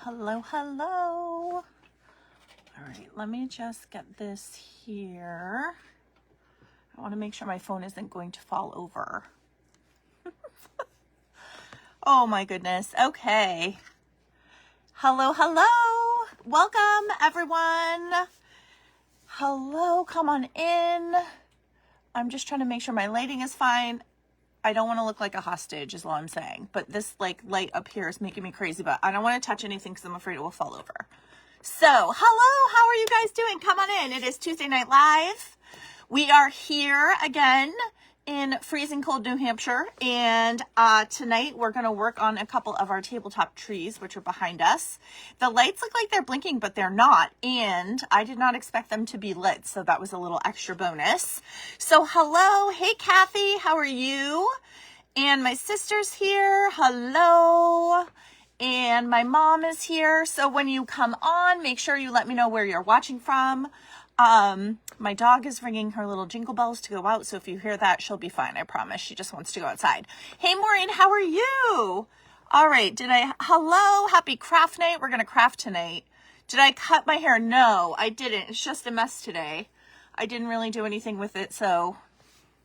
Hello, hello. All right, let me just get this here. I want to make sure my phone isn't going to fall over. Oh my goodness. Okay. Hello, hello. Welcome, everyone. Hello, come on in. I'm just trying to make sure my lighting is fine. I don't want to look like a hostage is all I'm saying. But this light up here is making me crazy, but I don't want to touch anything because I'm afraid it will fall over. So, hello, how are you guys doing? Come on in. It is Tuesday Night Live. We are here again in freezing cold New Hampshire. And tonight we're going to work on a couple of our tabletop trees, which are behind us. The lights look like they're blinking, but they're not. And I did not expect them to be lit. So that was a little extra bonus. So hello. Hey, Kathy. How are you? And my sister's here. Hello. And my mom is here. So when you come on, make sure you let me know where you're watching from. My dog is ringing her little jingle bells to go out. So if you hear that, she'll be fine. I promise. She just wants to go outside. Hey, Maureen, how are you? All right. Hello. Happy craft night. We're going to craft tonight. Did I cut my hair? No, I didn't. It's just a mess today. I didn't really do anything with it. So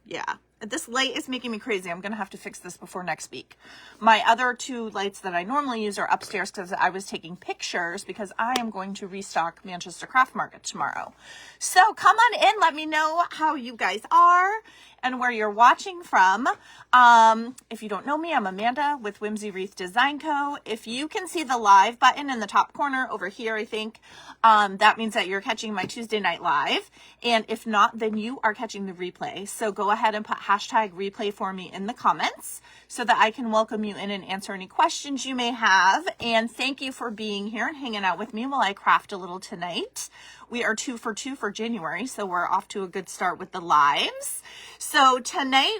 yeah. This light is making me crazy. I'm going to have to fix this before next week. My other two lights that I normally use are upstairs because I was taking pictures because I am going to restock Manchester Craft Market tomorrow. So come on in. Let me know how you guys are and where you're watching from. If you don't know me, I'm Amanda with Whimsy Wreath Design Co. If you can see the live button in the top corner over here, I think, that means that you're catching my Tuesday Night Live. And if not, then you are catching the replay. So go ahead and put hashtag replay for me in the comments so that I can welcome you in and answer any questions you may have. And thank you for being here and hanging out with me while I craft a little tonight. We are 2 for 2 for January, so we're off to a good start with the lives. So tonight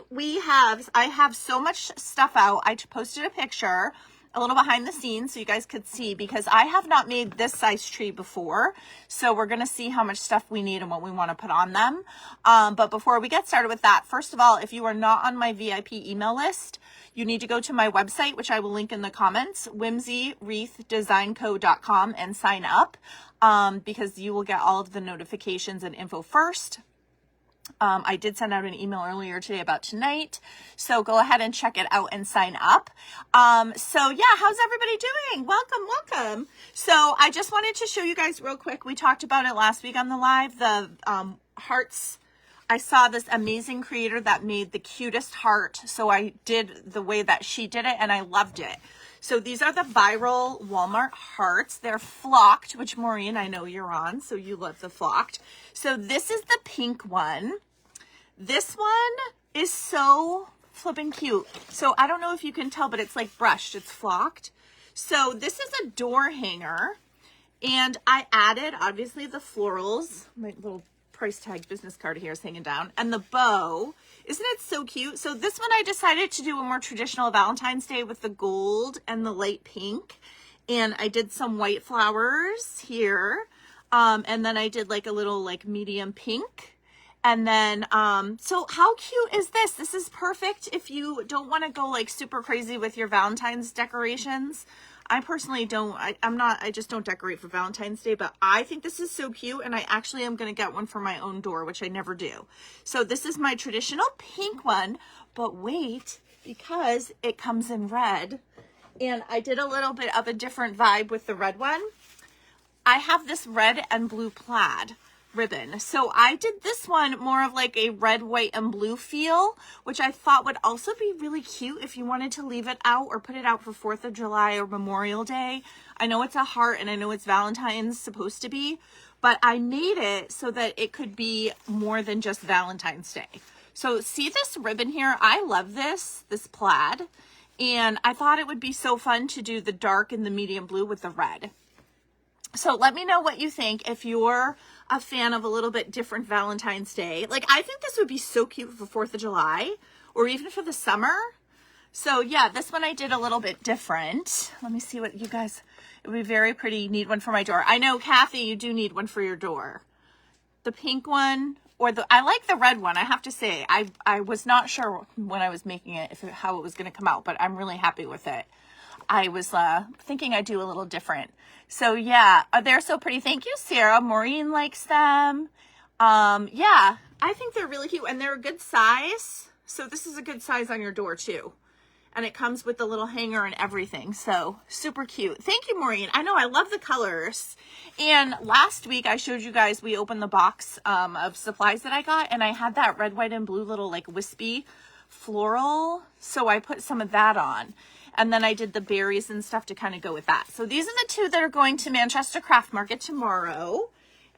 I have so much stuff out. I posted a picture, a little behind the scenes so you guys could see because I have not made this size tree before. So we're going to see how much stuff we need and what we want to put on them. But before we get started with that, first of all, if you are not on my VIP email list, you need to go to my website, which I will link in the comments, whimsywreathdesignco.com, and sign up because you will get all of the notifications and info first. I did send out an email earlier today about tonight, so go ahead and check it out and sign up. So yeah, how's everybody doing? Welcome. So I just wanted to show you guys real quick. We talked about it last week on the live, the hearts. I saw this amazing creator that made the cutest heart, so I did the way that she did it, and I loved it. So these are the viral Walmart hearts. They're flocked, which Maureen, I know you're on, so you love the flocked. So this is the pink one. This one is so flippin' cute. So I don't know if you can tell, but it's like brushed. It's flocked. So this is a door hanger, and I added, obviously, the florals. My little price tag business card here is hanging down, and the bow. Isn't it so cute? So this one I decided to do a more traditional Valentine's Day with the gold and the light pink, and I did some white flowers here, and then I did like a little like medium pink, and then so how cute is this? This is perfect if you don't want to go like super crazy with your Valentine's decorations. I personally don't, I just don't decorate for Valentine's Day, but I think this is so cute, and I actually am going to get one for my own door, which I never do. So this is my traditional pink one, but wait, because it comes in red, and I did a little bit of a different vibe with the red one. I have this red and blue plaid ribbon. So I did this one more of like a red, white, and blue feel, which I thought would also be really cute if you wanted to leave it out or put it out for 4th of July or Memorial Day. I know it's a heart and I know it's Valentine's supposed to be, but I made it so that it could be more than just Valentine's Day. So see this ribbon here? I love this plaid, and I thought it would be so fun to do the dark and the medium blue with the red. So let me know what you think if you're a fan of a little bit different Valentine's Day. Like, I think this would be so cute for 4th of July or even for the summer. So yeah, this one I did a little bit different. Let me see what you guys, it would be very pretty. Need one for my door. I know, Kathy, you do need one for your door. The pink one or I like the red one. I have to say, I was not sure when I was making it how it was going to come out, but I'm really happy with it. I was thinking I'd do a little different. So yeah, they're so pretty. Thank you, Sarah. Maureen likes them. Yeah, I think they're really cute, and they're a good size. So this is a good size on your door too. And it comes with the little hanger and everything. So super cute. Thank you, Maureen. I know, I love the colors. And last week I showed you guys, we opened the box of supplies that I got, and I had that red, white, and blue little like wispy floral. So I put some of that on. And then I did the berries and stuff to kind of go with that. So these are the two that are going to Manchester Craft Market tomorrow.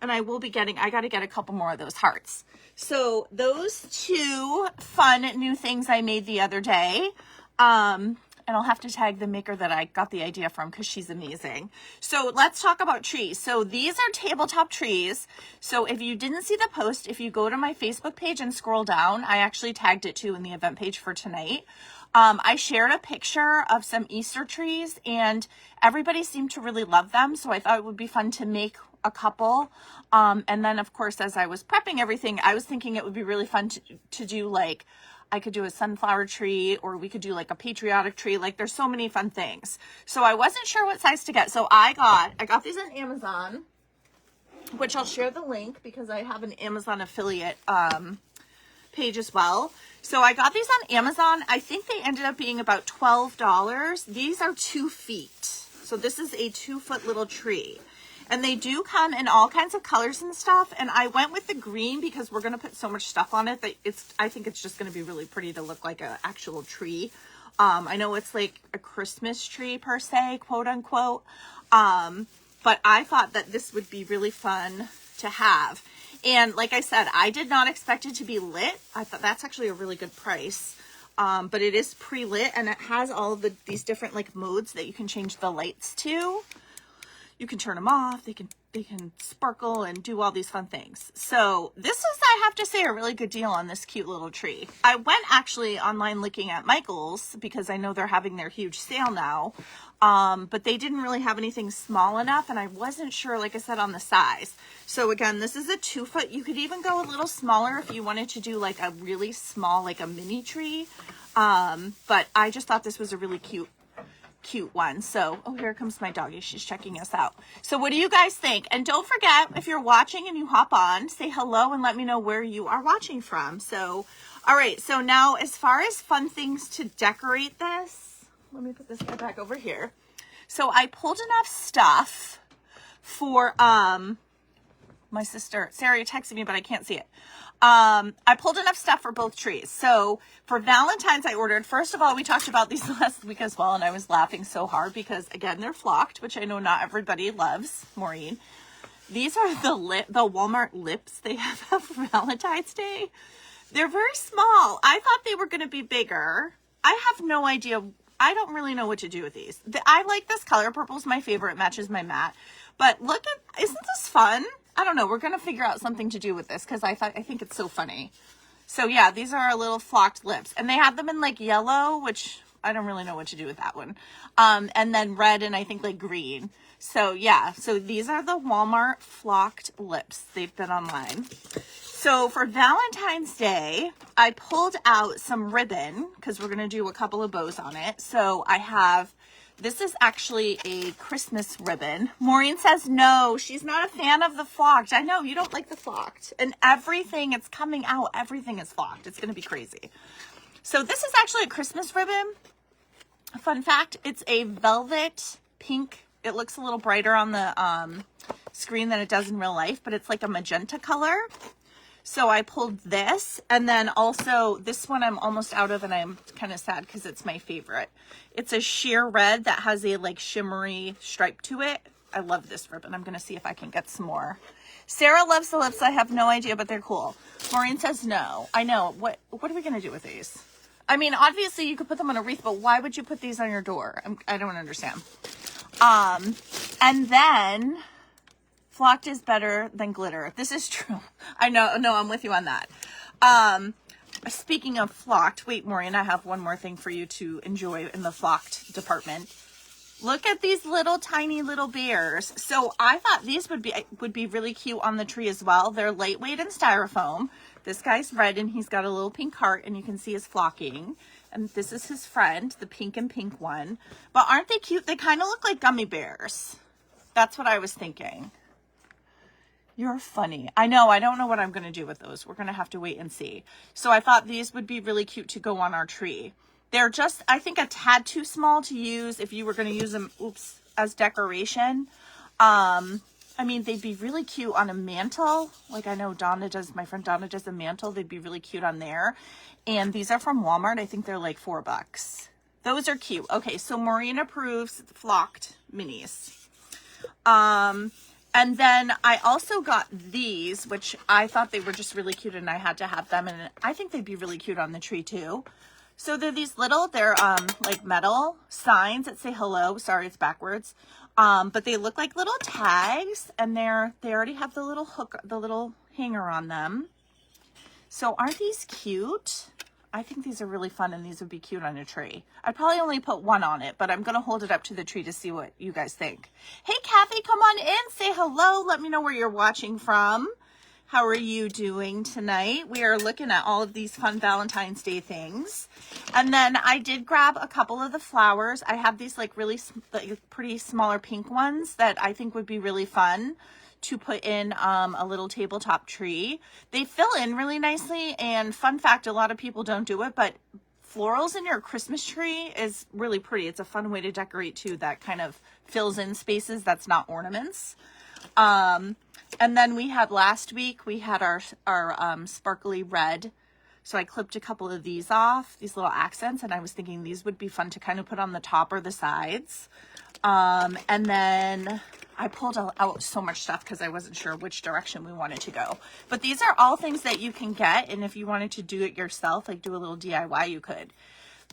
And I will be getting, I got to get a couple more of those hearts. So those two fun new things I made the other day. And I'll have to tag the maker that I got the idea from because she's amazing. So let's talk about trees. So these are tabletop trees. So if you didn't see the post, if you go to my Facebook page and scroll down, I actually tagged it too in the event page for tonight. I shared a picture of some Easter trees and everybody seemed to really love them. So I thought it would be fun to make a couple. And then of course, as I was prepping everything, I was thinking it would be really fun to do like, I could do a sunflower tree, or we could do like a patriotic tree. Like there's so many fun things. So I wasn't sure what size to get. So I got these on Amazon, which I'll share the link because I have an Amazon affiliate page as well. So I got these on Amazon. I think they ended up being about $12. These are 2 feet. So this is a 2-foot little tree. And they do come in all kinds of colors and stuff. And I went with the green because we're going to put so much stuff on it that I think it's just going to be really pretty to look like an actual tree. I know it's like a Christmas tree per se, quote unquote. But I thought that this would be really fun to have. And like I said, I did not expect it to be lit. I thought that's actually a really good price. But it is pre-lit and it has all of these different like modes that you can change the lights to. You can turn them off. They can sparkle and do all these fun things. So this is, I have to say, a really good deal on this cute little tree. I went actually online looking at Michael's because I know they're having their huge sale now. But they didn't really have anything small enough. And I wasn't sure, like I said, on the size. So again, this is a 2-foot. You could even go a little smaller if you wanted to do like a really small, like a mini tree. But I just thought this was a really cute one. So, oh, here comes my doggy. She's checking us out. So what do you guys think? And don't forget, if you're watching and you hop on, say hello and let me know where you are watching from. So, all right. So now as far as fun things to decorate this, let me put this guy back over here. So I pulled enough stuff for, my sister, Sarah texted me, but I can't see it. I pulled enough stuff for both trees. So for Valentine's, I ordered, first of all, we talked about these last week as well. And I was laughing so hard because again, they're flocked, which I know not everybody loves, Maureen. These are the Walmart lips they have for Valentine's Day. They're very small. I thought they were going to be bigger. I have no idea. I don't really know what to do with these. I like this color. Purple's my favorite. It matches my mat. But look at, isn't this fun? I don't know. We're going to figure out something to do with this because I think it's so funny. So yeah, these are our little flocked lips and they have them in like yellow, which I don't really know what to do with that one. And then red and I think like green. So yeah, so these are the Walmart flocked lips. They've been online. So for Valentine's Day, I pulled out some ribbon because we're going to do a couple of bows on it. So I have, this is actually a Christmas ribbon. Maureen says no, she's not a fan of the flocked. I know you don't like the flocked. And everything, it's coming out, everything is flocked. It's going to be crazy. So this is actually a Christmas ribbon. Fun fact, it's a velvet pink. It looks a little brighter on the screen than it does in real life, but it's like a magenta color. So I pulled this, and then also this one I'm almost out of, and I'm kind of sad because it's my favorite. It's a sheer red that has a like shimmery stripe to it. I love this ribbon. I'm going to see if I can get some more. Sarah loves the lips. I have no idea, but they're cool. Maureen says no. I know. What are we going to do with these? I mean, obviously you could put them on a wreath, but why would you put these on your door? I don't understand. And then flocked is better than glitter. This is true. I know. No, I'm with you on that. Speaking of flocked, wait, Maureen, I have one more thing for you to enjoy in the flocked department. Look at these little tiny little bears. So I thought these would be really cute on the tree as well. They're lightweight and styrofoam. This guy's red and he's got a little pink heart and you can see his flocking. And this is his friend, the pink and pink one. But aren't they cute? They kind of look like gummy bears. That's what I was thinking. You're funny. I know. I don't know what I'm going to do with those. We're going to have to wait and see. So I thought these would be really cute to go on our tree. They're just, I think, a tad too small to use if you were going to use them, as decoration. I mean, they'd be really cute on a mantle. Like I know Donna does, my friend Donna does a mantle. They'd be really cute on there. And these are from Walmart. I think they're like $4. Those are cute. Okay, so Maureen approves flocked minis. And then I also got these, which I thought they were just really cute and I had to have them. And I think they'd be really cute on the tree too. So they're these little, they're like metal signs that say hello. Sorry, it's backwards. But they look like little tags and they already have the little hook, the little hanger on them. So aren't these cute? I think these are really fun and these would be cute on a tree. I'd probably only put one on it, but I'm going to hold it up to the tree to see what you guys think. Hey, Kathy, come on in. Say hello. Let me know where you're watching from. How are you doing tonight? We are looking at all of these fun Valentine's Day things. And then I did grab a couple of the flowers. I have these like really pretty smaller pink ones that I think would be really fun to put in a little tabletop tree. They fill in really nicely, and fun fact, a lot of people don't do it, but florals in your Christmas tree is really pretty. It's a fun way to decorate too, that kind of fills in spaces that's not ornaments. And then we had last week, we had our sparkly red. So I clipped a couple of these off, these little accents, and I was thinking these would be fun to kind of put on the top or the sides. And then I pulled out so much stuff because I wasn't sure which direction we wanted to go. But these are all things that you can get, and if you wanted to do it yourself, like do a little DIY, you could.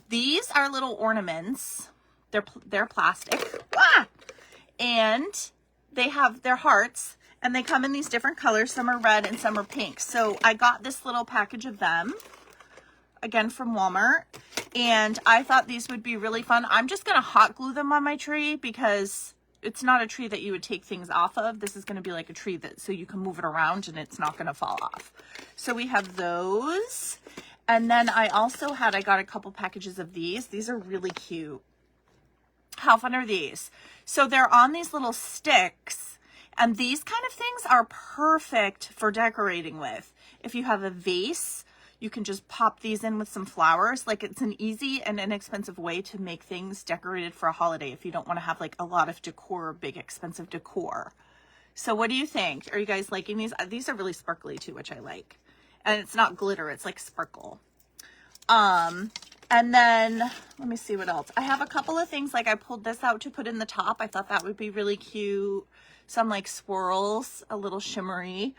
These are little ornaments. They're plastic. Ah! And they're hearts, and they come in these different colors. Some are red and some are pink. So I got this little package of them, again from Walmart, and I thought these would be really fun. I'm just going to hot glue them on my tree because it's not a tree that you would take things off of. This is going to be like a tree that, so you can move it around and it's not going to fall off. So we have those. And then I got a couple packages of these. These are really cute. How fun are these? So they're on these little sticks, and these kind of things are perfect for decorating with. If you have a vase, you can just pop these in with some flowers. Like, it's an easy and inexpensive way to make things decorated for a holiday if you don't want to have like a lot of decor, big expensive decor. So what do you think? Are you guys liking these? These are really sparkly too, which I like. And it's not glitter, it's like sparkle. And then let me see what else. I have a couple of things, like I pulled this out to put in the top. I thought that would be really cute. Some like swirls, a little shimmery.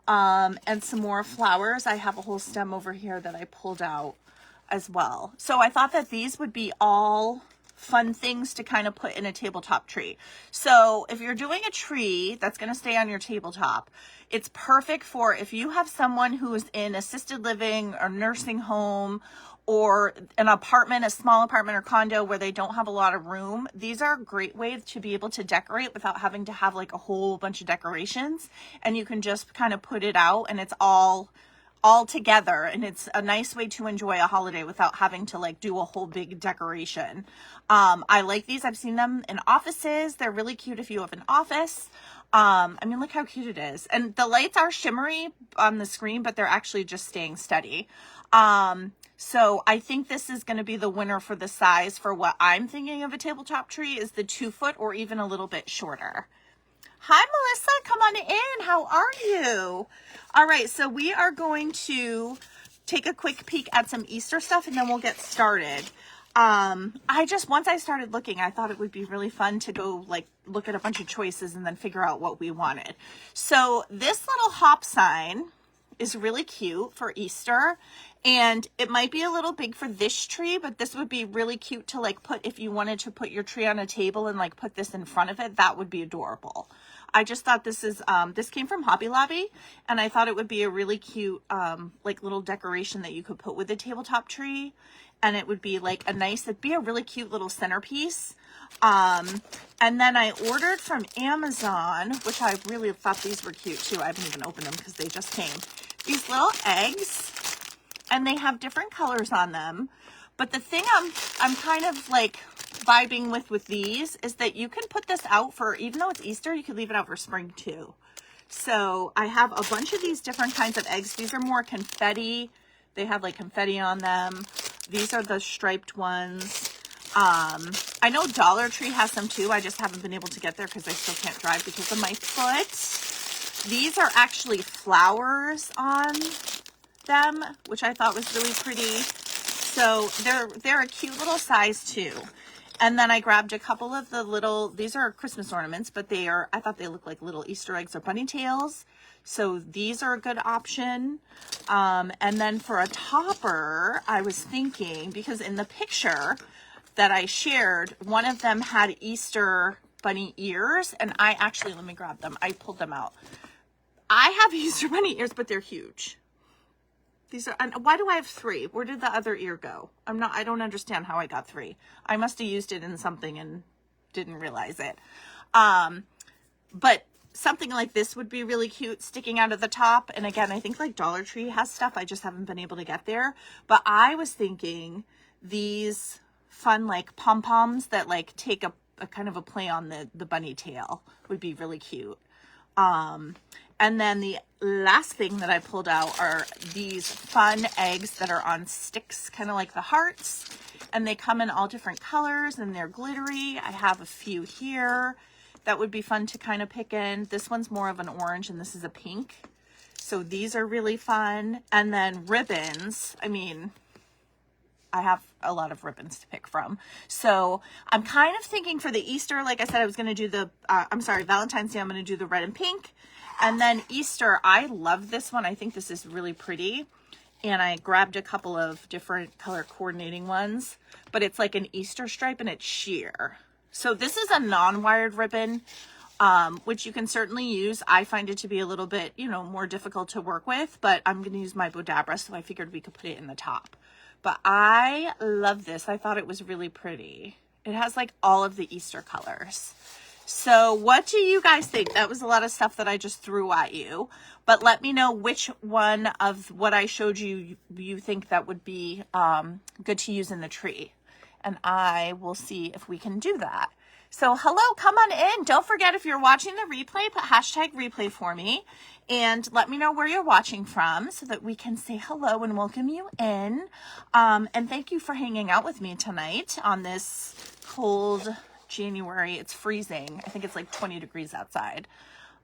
And some more flowers. I have a whole stem over here that I pulled out as well. So I thought that these would be all fun things to kind of put in a tabletop tree. So if you're doing a tree that's going to stay on your tabletop, it's perfect for if you have someone who is in assisted living or nursing home or an apartment, a small apartment or condo where they don't have a lot of room. These are a great way to be able to decorate without having to have like a whole bunch of decorations. And you can just kind of put it out and it's all together. And it's a nice way to enjoy a holiday without having to like do a whole big decoration. I like these. I've seen them in offices. They're really cute if you have an office. I mean, look how cute it is. And the lights are shimmery on the screen, but they're actually just staying steady. So I think this is going to be the winner for the size for what I'm thinking of a tabletop tree is the 2 foot or even a little bit shorter. Hi, Melissa. Come on in. How are you? All right. So we are going to take a quick peek at some Easter stuff and then we'll get started. Once I started looking, I thought it would be really fun to go like look at a bunch of choices and then figure out what we wanted. So this little hop sign is really cute for Easter, and it might be a little big for this tree, but this would be really cute to like put, if you wanted to put your tree on a table and like put this in front of it, that would be adorable. I just thought this came from Hobby Lobby, and I thought it would be a really cute like little decoration that you could put with a tabletop tree, and it would be like it'd be a really cute little centerpiece. And then I ordered from Amazon, which I really thought these were cute too. I haven't even opened them because they just came. These little eggs, and they have different colors on them, But the thing I'm kind of like vibing with these is that you can put this out for, even though it's Easter, you could leave it out for spring too. So I have a bunch of these different kinds of eggs. These are more confetti. They have like confetti on them. These are the striped ones. I know Dollar Tree has some too. I just haven't been able to get there because I still can't drive because of my foot. These are actually flowers on them, which I thought was really pretty. So they're a cute little size too. And then I grabbed a couple of the little, these are Christmas ornaments, but I thought they looked like little Easter eggs or bunny tails. So these are a good option. And then for a topper, I was thinking, because in the picture that I shared, one of them had Easter bunny ears, and I actually, let me grab them. I pulled them out. I have Easter bunny ears, but they're huge. These are, and why do I have 3? Where did the other ear go? I don't understand how I got 3. I must have used it in something and didn't realize it. But something like this would be really cute sticking out of the top. And again, I think like Dollar Tree has stuff. I just haven't been able to get there. But I was thinking these fun like pom-poms that like take a kind of a play on the bunny tail would be really cute. And then the last thing that I pulled out are these fun eggs that are on sticks, kind of like the hearts. And they come in all different colors and they're glittery. I have a few here that would be fun to kind of pick in. This one's more of an orange and this is a pink. So these are really fun. And then ribbons. I mean, I have a lot of ribbons to pick from. So I'm kind of thinking for the Easter, like I said, I was going to do the, Valentine's Day, I'm going to do the red and pink. And then Easter, I love this one. I think this is really pretty. And I grabbed a couple of different color coordinating ones, but it's like an Easter stripe and it's sheer. So this is a non-wired ribbon, which you can certainly use. I find it to be a little bit, more difficult to work with, but I'm going to use my Bodabra, so I figured we could put it in the top. But I love this. I thought it was really pretty. It has like all of the Easter colors. So what do you guys think? That was a lot of stuff that I just threw at you, but let me know which one of what I showed you you think that would be good to use in the tree. And I will see if we can do that. So hello, come on in. Don't forget, if you're watching the replay, put hashtag replay for me and let me know where you're watching from so that we can say hello and welcome you in. And thank you for hanging out with me tonight on this cold January. It's freezing. I think it's like 20 degrees outside.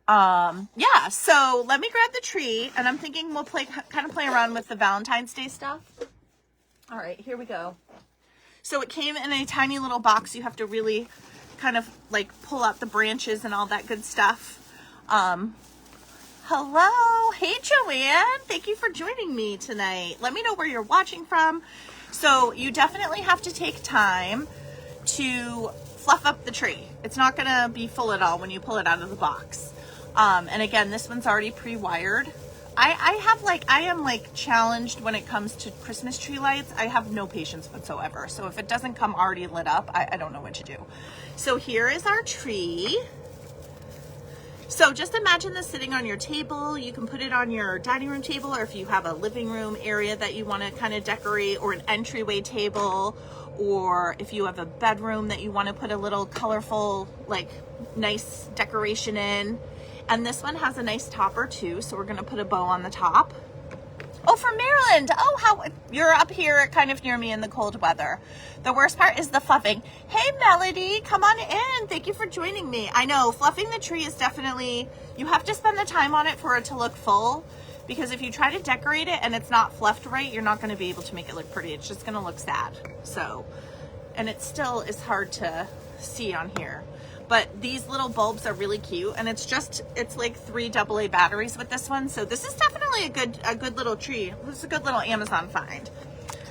Yeah, so let me grab the tree and I'm thinking we'll kind of play around with the Valentine's Day stuff. All right, here we go. So it came in a tiny little box. You have to really kind of like pull out the branches and all that good stuff. Hello. Hey, Joanne. Thank you for joining me tonight. Let me know where you're watching from. So you definitely have to take time to fluff up the tree. It's not going to be full at all when you pull it out of the box. And again, this one's already pre-wired. I am like challenged when it comes to Christmas tree lights. I have no patience whatsoever. So if it doesn't come already lit up, I don't know what to do. So here is our tree. So just imagine this sitting on your table. You can put it on your dining room table, or if you have a living room area that you want to kind of decorate, or an entryway table, or if you have a bedroom that you want to put a little colorful, like nice decoration in. And this one has a nice topper too, so we're gonna put a bow on the top. Oh, from Maryland. Oh, how you're up here kind of near me in the cold weather. The worst part is the fluffing. Hey, Melody, come on in. Thank you for joining me. I know fluffing the tree is definitely, you have to spend the time on it for it to look full, because if you try to decorate it and it's not fluffed right, you're not gonna be able to make it look pretty. It's just gonna look sad. So, and it still is hard to see on here. But these little bulbs are really cute, and it's like 3 AA batteries with this one. So this is definitely a good little tree. This is a good little Amazon find.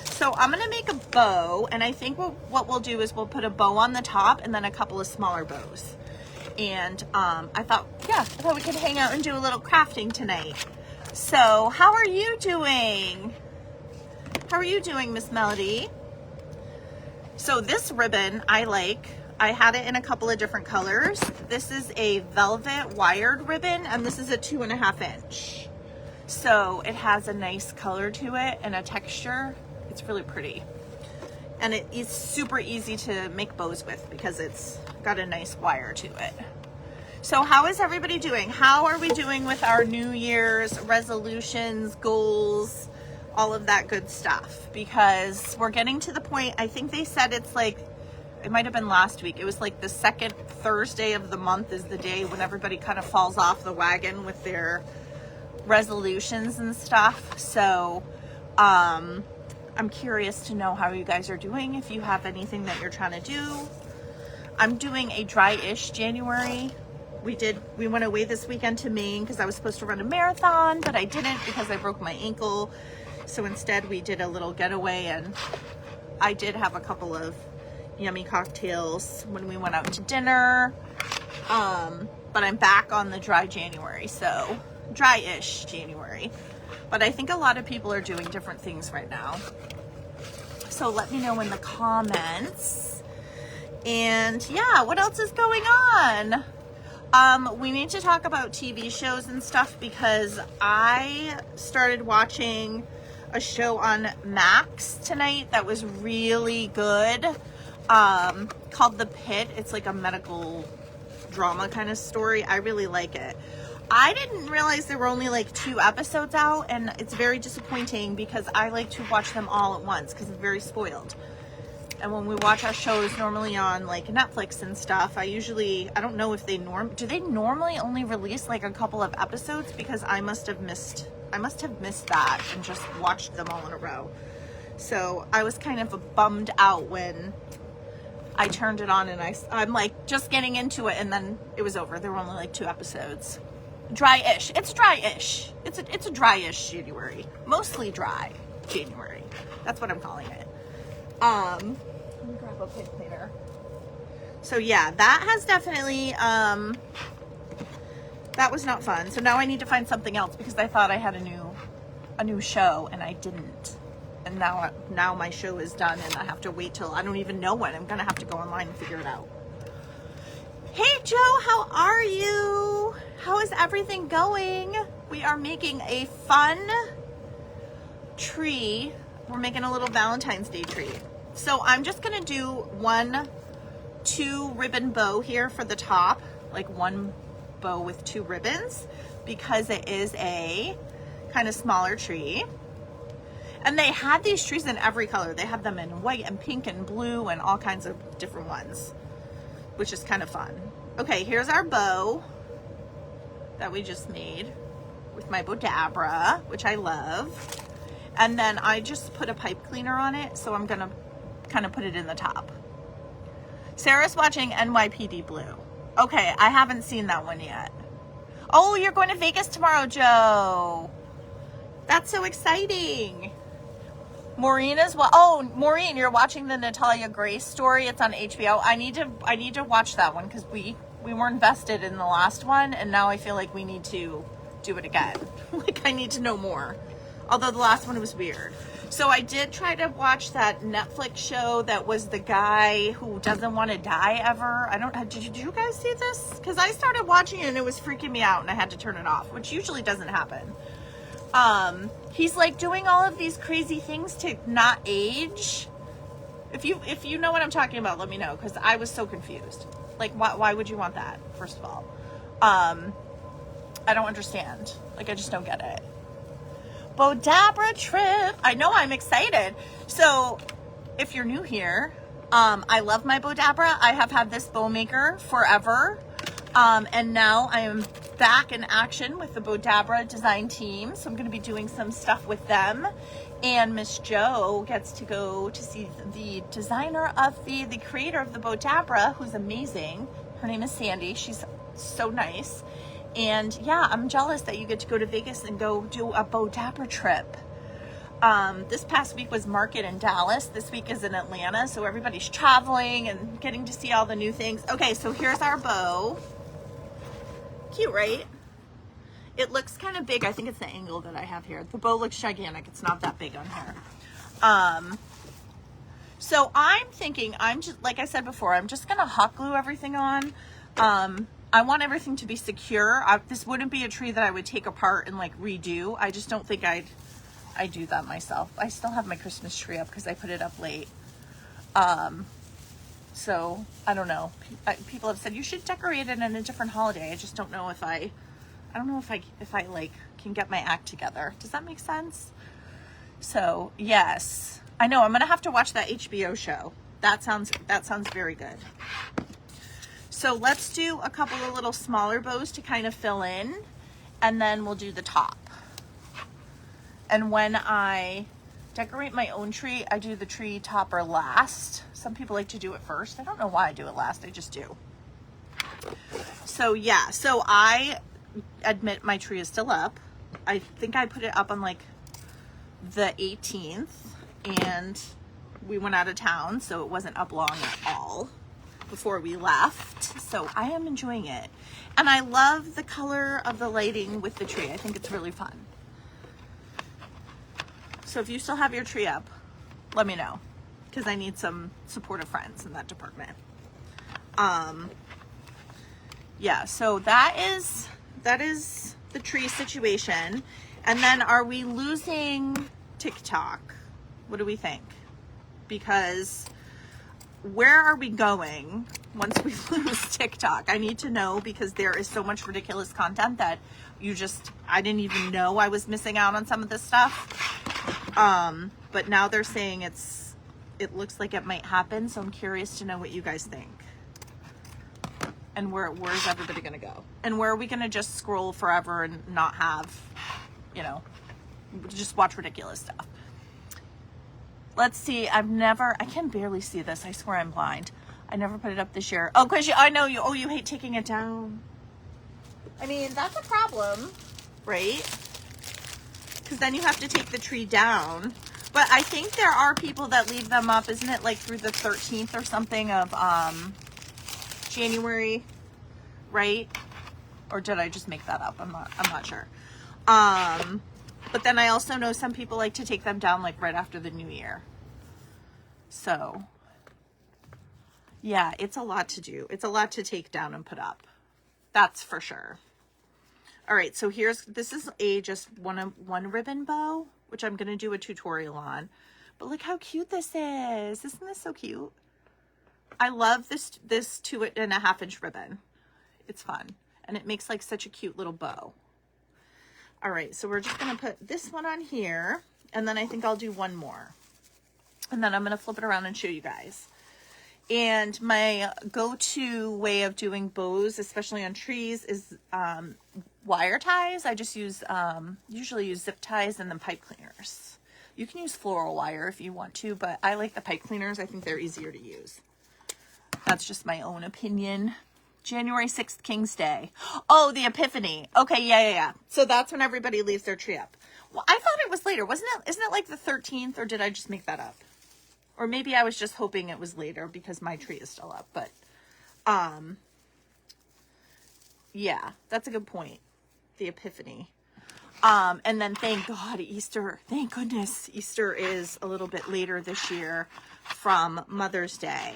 So I'm gonna make a bow, and I think what we'll do is we'll put a bow on the top and then a couple of smaller bows. And I thought we could hang out and do a little crafting tonight. So how are you doing? How are you doing, Miss Melody? So this ribbon I like. I had it in a couple of different colors. This is a velvet wired ribbon, and this is a 2.5 inch. So it has a nice color to it and a texture. It's really pretty. And it is super easy to make bows with because it's got a nice wire to it. So how is everybody doing? How are we doing with our New Year's resolutions, goals, all of that good stuff? Because we're getting to the point, I think they said it's like, it might have been last week. It was like the second Thursday of the month is the day when everybody kind of falls off the wagon with their resolutions and stuff. So, I'm curious to know how you guys are doing. If you have anything that you're trying to do. I'm doing a dry-ish January. We went away this weekend to Maine because I was supposed to run a marathon, but I didn't because I broke my ankle. So instead we did a little getaway, and I did have a couple of yummy cocktails when we went out to dinner. But I'm back on the dry January, so dry-ish January. But I think a lot of people are doing different things right now. So let me know in the comments. And yeah, what else is going on? We need to talk about TV shows and stuff because I started watching a show on Max tonight that was really good, called The Pit. It's like a medical drama kind of story. I really like it. I didn't realize there were only like 2 episodes out, and it's very disappointing because I like to watch them all at once because I'm very spoiled. And when we watch our shows normally on like Netflix and stuff, I don't know if do they normally only release like a couple of episodes? Because I must have missed that and just watched them all in a row. So I was kind of bummed out when I turned it on, and I'm like just getting into it, and then it was over. There were only like 2 episodes. Dry-ish. It's dry-ish. It's a dry-ish January. Mostly dry January. That's what I'm calling it. Let me grab a pig cleaner. So yeah, that has definitely, that was not fun. So now I need to find something else because I thought I had a new show, and I didn't. And now my show is done, and I have to wait till, I don't even know when. I'm gonna have to go online and figure it out. Hey Joe, how are you? How is everything going? We are making a fun tree. We're making a little Valentine's Day tree. So I'm just gonna do 2 ribbon bow here for the top, like 1 bow with 2 ribbons, because it is a kind of smaller tree. And they had these trees in every color. They have them in white and pink and blue and all kinds of different ones, which is kind of fun. Okay, here's our bow that we just made with my Bodabra, which I love. And then I just put a pipe cleaner on it, so I'm gonna kind of put it in the top. Sarah's watching NYPD Blue. Okay, I haven't seen that one yet. Oh, you're going to Vegas tomorrow, Joe. That's so exciting. Maureen as well. Oh, Maureen, you're watching the Natalia Grace story. It's on HBO. I need to watch that one because we were invested in the last one, and now I feel like we need to do it again. Like, I need to know more. Although the last one was weird. So I did try to watch that Netflix show that was the guy who doesn't want to die ever. Did you guys see this? Because I started watching it and it was freaking me out and I had to turn it off, which usually doesn't happen. He's like doing all of these crazy things to not age. If you know what I'm talking about, let me know, because I was so confused. Like, why would you want that, first of all? I don't understand. Like, I just don't get it. Bodabra trip. I know, I'm excited. So if you're new here, I love my Bodabra. I have had this bow maker forever. And now I am back in action with the Bodabra design team. So I'm going to be doing some stuff with them. And Miss Jo gets to go to see the designer of the creator of the Bodabra, who's amazing. Her name is Sandy. She's so nice. And yeah, I'm jealous that you get to go to Vegas and go do a Bodabra trip. This past week was Market in Dallas. This week is in Atlanta. So everybody's traveling and getting to see all the new things. Okay, so here's our bow. Cute, right? It looks kind of big. I think it's the angle that I have here. The bow looks gigantic. It's not that big on here. So I'm thinking, like I said before, I'm just going to hot glue everything on. I want everything to be secure. This wouldn't be a tree that I would take apart and like redo. I just don't think I'd do that myself. I still have my Christmas tree up because I put it up late. So I don't know. People have said you should decorate it in a different holiday. I just don't know if I don't know if I like can get my act together. Does that make sense? So yes, I know I'm gonna have to watch that HBO show. That sounds very good. So let's do a couple of little smaller bows to kind of fill in, and then we'll do the top. And when I decorate my own tree, I do the tree topper last. Some people like to do it first. I don't know why I do it last. I just do. So yeah, so I admit my tree is still up. I think I put it up on like the 18th, and we went out of town, so it wasn't up long at all before we left. So I am enjoying it. And I love the color of the lighting with the tree. I think it's really fun. So if you still have your tree up, let me know, because I need some supportive friends in that department. Yeah, so that is the tree situation. And then are we losing TikTok? What do we think? Because where are we going once we lose TikTok? I need to know, because there is so much ridiculous content that I didn't even know I was missing out on some of this stuff. But now they're saying it looks like it might happen. So I'm curious to know what you guys think. And where's everybody going to go? And where are we going to just scroll forever and not have, just watch ridiculous stuff? Let's see. I can barely see this. I swear I'm blind. I never put it up this year. Oh, because I know you hate taking it down. I mean, that's a problem, right? Because then you have to take the tree down. But I think there are people that leave them up, isn't it, like through the 13th or something of January, right? Or did I just make that up? I'm not sure. But then I also know some people like to take them down like right after the new year. So yeah, it's a lot to do. It's a lot to take down and put up. That's for sure. All right, so this is just one ribbon bow, which I'm going to do a tutorial on. But look how cute this is. Isn't this so cute? I love this 2.5 inch ribbon. It's fun. And it makes like such a cute little bow. All right, so we're just going to put this one on here. And then I think I'll do one more. And then I'm going to flip it around and show you guys. And my go-to way of doing bows, especially on trees, is wire ties. I just usually use zip ties and then pipe cleaners. You can use floral wire if you want to, but I like the pipe cleaners. I think they're easier to use. That's just my own opinion. January 6th, King's Day. Oh, the Epiphany. Okay, yeah. So that's when everybody leaves their tree up. Well, I thought it was later. Isn't it like the 13th, or did I just make that up? Or maybe I was just hoping it was later because my tree is still up. But, yeah, that's a good point. The Epiphany. And then thank God, Easter. Thank goodness Easter is a little bit later this year from Mother's Day.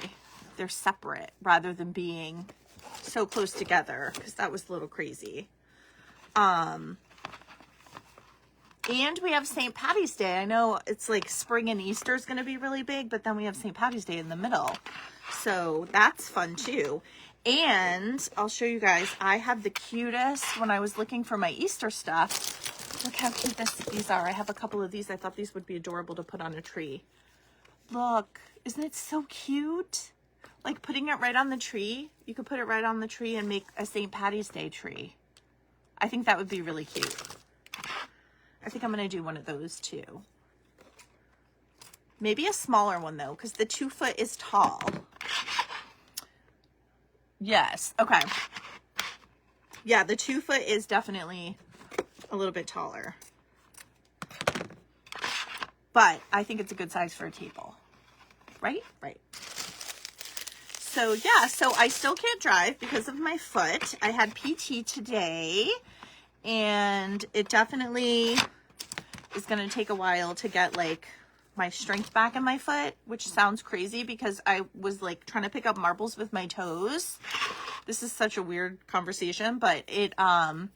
They're separate rather than being so close together, because that was a little crazy. And we have St. Patty's Day. I know it's like spring and Easter is going to be really big, but then we have St. Patty's Day in the middle. So that's fun too. And I'll show you guys, I have the cutest, when I was looking for my Easter stuff, look how cute these are. I have a couple of these. I thought these would be adorable to put on a tree. Look, isn't it so cute? Like putting it right on the tree. You could put it right on the tree and make a St. Patty's Day tree. I think that would be really cute. I think I'm going to do one of those too. Maybe a smaller one though, because the 2 foot is tall. Yes. Okay. Yeah, the 2 foot is definitely a little bit taller. But I think it's a good size for a table. Right? Right. So yeah, so I still can't drive because of my foot. I had PT today, and it definitely is going to take a while to get like my strength back in my foot, which sounds crazy because I was like trying to pick up marbles with my toes. This is such a weird conversation, but I'm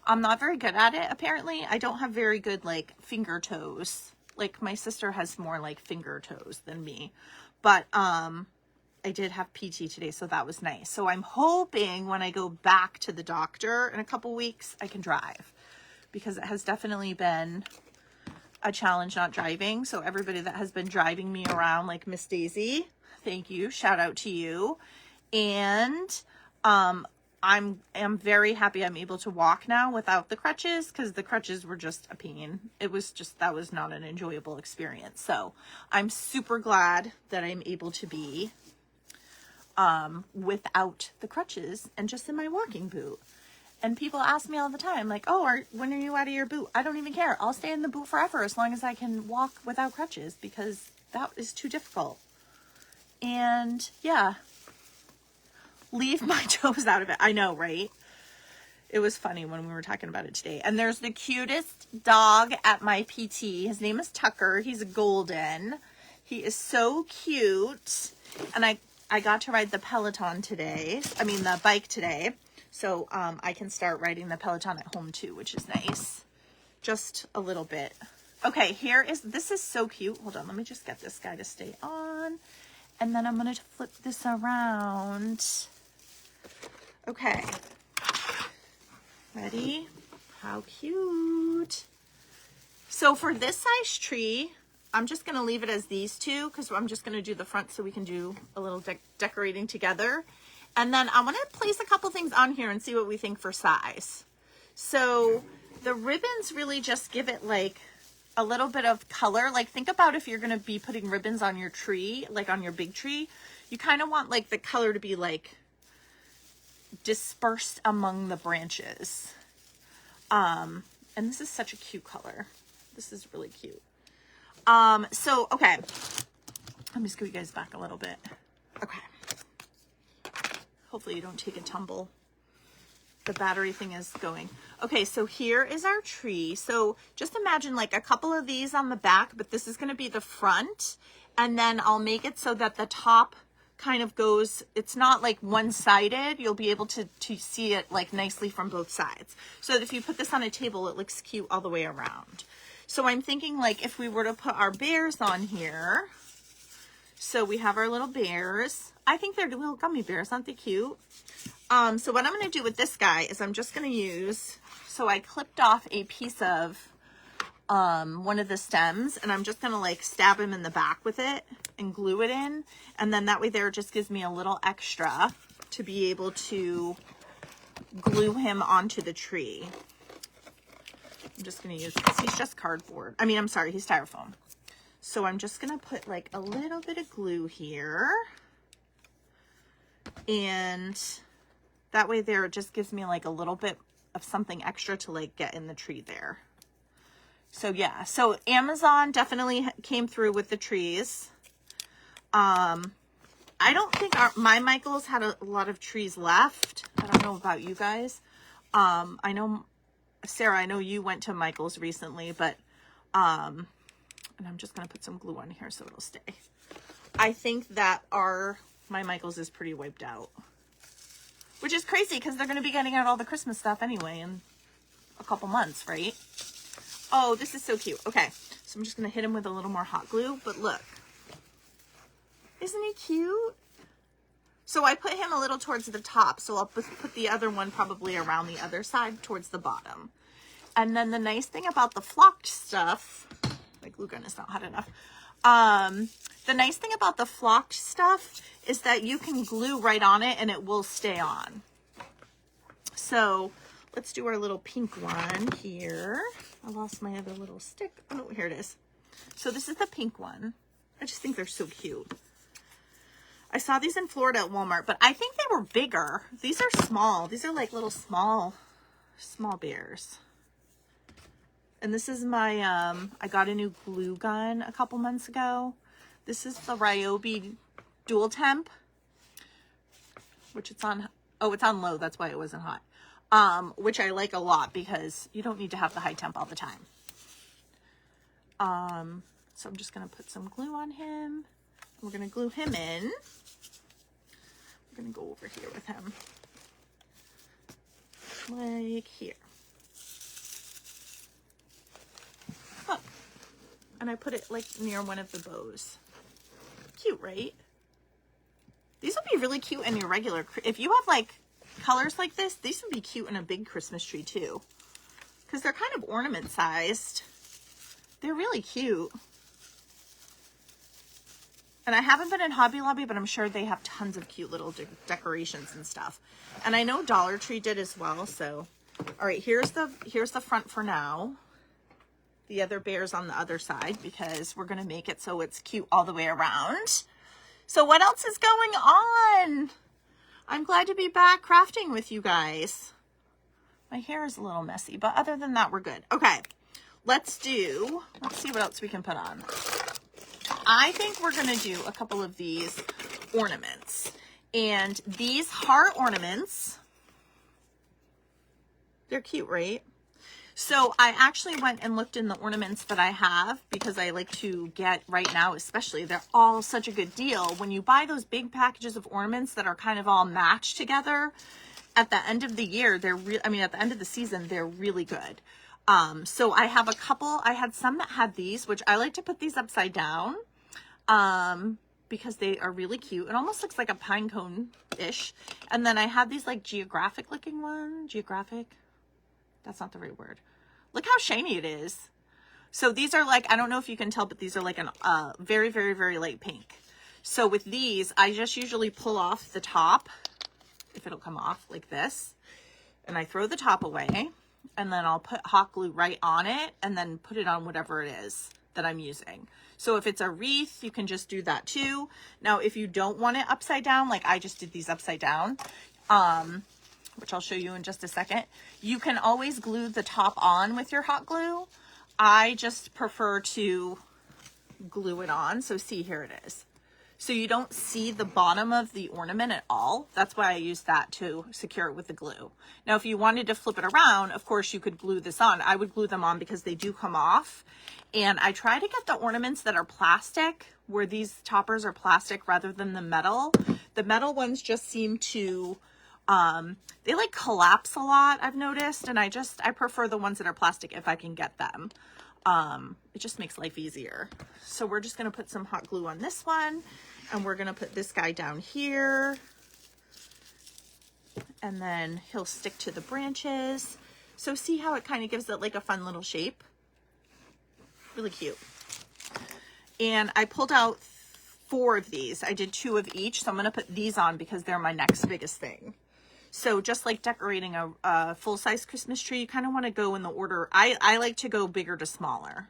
not very good at it. Apparently I don't have very good like finger toes. Like my sister has more like finger toes than me, but I did have PT today, so that was nice. So I'm hoping when I go back to the doctor in a couple weeks, I can drive, because it has definitely been a challenge not driving. So everybody that has been driving me around, like Miss Daisy, thank you. Shout out to you. And I'm very happy I'm able to walk now without the crutches, because the crutches were just a pain. It was just, that was not an enjoyable experience. So I'm super glad that I'm able to be without the crutches and just in my walking boot. And people ask me all the time, like, oh, when are you out of your boot? I don't even care. I'll stay in the boot forever as long as I can walk without crutches, because that is too difficult. And yeah, leave my toes out of it. I know, right? It was funny when we were talking about it today. And there's the cutest dog at my PT. His name is Tucker. He's a golden. He is so cute. And I got to ride the Peloton today. I mean, the bike today. So I can start riding the Peloton at home too, which is nice. Just a little bit. Okay, this is so cute. Hold on, let me just get this guy to stay on. And then I'm going to flip this around. Okay. Ready? How cute. So for this size tree, I'm just going to leave it as these two, because I'm just going to do the front so we can do a little decorating together. And then I want to place a couple things on here and see what we think for size. So the ribbons really just give it like a little bit of color. Like, think about if you're going to be putting ribbons on your tree, like on your big tree, you kind of want like the color to be like dispersed among the branches. And this is such a cute color. This is really cute. So, okay. Let me scoot you guys back a little bit. Okay. Hopefully you don't take a tumble. The battery thing is going. Okay, so here is our tree. So just imagine like a couple of these on the back, but this is going to be the front. And then I'll make it so that the top kind of goes, it's not like one-sided. You'll be able to see it like nicely from both sides. So that if you put this on a table, it looks cute all the way around. So I'm thinking like if we were to put our bears on here, so we have our little bears. I think they're little gummy bears. Aren't they cute? So what I'm going to do with this guy is I'm just going to use, so I clipped off a piece of one of the stems, and I'm just going to like stab him in the back with it and glue it in. And then that way there, it just gives me a little extra to be able to glue him onto the tree. I'm just going to use this. He's just cardboard. I mean, I'm sorry, he's styrofoam. So I'm just going to put like a little bit of glue here. And that way there, it just gives me like a little bit of something extra to like get in the tree there. So yeah, so Amazon definitely came through with the trees. I don't think my Michaels had a lot of trees left. I don't know about you guys. I know, Sarah, I know you went to Michael's recently, but, and I'm just going to put some glue on here so it'll stay. I think that my Michael's is pretty wiped out, which is crazy because they're going to be getting out all the Christmas stuff anyway in a couple months, right? Oh, this is so cute. Okay, so I'm just going to hit him with a little more hot glue, but look. Isn't he cute? So I put him a little towards the top, so I'll put the other one probably around the other side towards the bottom. And then the nice thing about the flocked stuff, my glue gun is not hot enough. The nice thing about the flocked stuff is that you can glue right on it and it will stay on. So let's do our little pink one here. I lost my other little stick. Oh, no, here it is. So this is the pink one. I just think they're so cute. I saw these in Florida at Walmart, but I think they were bigger. These are small. These are like little small bears. And this is my, I got a new glue gun a couple months ago. This is the Ryobi Dual Temp, which it's on, oh, it's on low. That's why it wasn't hot. Which I like a lot because you don't need to have the high temp all the time. So I'm just going to put some glue on him. We're going to glue him in. We're going to go over here with him. Like here. Oh. And I put it like near one of the bows. Cute, right? These would be really cute in your regular, if you have like colors like this, these would be cute in a big Christmas tree too. Because they're kind of ornament sized. They're really cute. And I haven't been in Hobby Lobby, but I'm sure they have tons of cute little decorations and stuff. And I know Dollar Tree did as well, so. All right, here's the front for now. The other bear's on the other side because we're gonna make it so it's cute all the way around. So what else is going on? I'm glad to be back crafting with you guys. My hair is a little messy, but other than that, we're good. Okay, let's see what else we can put on. I think we're gonna do a couple of these ornaments. And these heart ornaments, they're cute, right? So I actually went and looked in the ornaments that I have because I like to get right now, especially, they're all such a good deal. When you buy those big packages of ornaments that are kind of all matched together, at the end of the year, at the end of the season, they're really good. So I have a couple, I had some that had these, which I like to put these upside down because they are really cute. It almost looks like a pine cone-ish. And then I have these like geographic looking ones. Geographic? That's not the right word. Look how shiny it is. So these are like, I don't know if you can tell, but these are like a very, very, very light pink. So with these, I just usually pull off the top, if it'll come off like this, and I throw the top away, and then I'll put hot glue right on it and then put it on whatever it is that I'm using. So if it's a wreath, you can just do that too. Now, if you don't want it upside down, like I just did these upside down, which I'll show you in just a second, you can always glue the top on with your hot glue. I just prefer to glue it on. So see, here it is. So you don't see the bottom of the ornament at all. That's why I use that to secure it with the glue. Now, if you wanted to flip it around, of course you could glue this on. I would glue them on because they do come off. And I try to get the ornaments that are plastic, where these toppers are plastic rather than the metal. The metal ones just seem to, they like collapse a lot, I've noticed. And I prefer the ones that are plastic if I can get them. It just makes life easier. So we're just going to put some hot glue on this one, and we're going to put this guy down here, and then he'll stick to the branches. So see how it kind of gives it like a fun little shape? Really cute. And I pulled out 4 of these. I did 2 of each. So I'm going to put these on because they're my next biggest thing. So just like decorating a full-size Christmas tree, you kind of want to go in the order. I like to go bigger to smaller.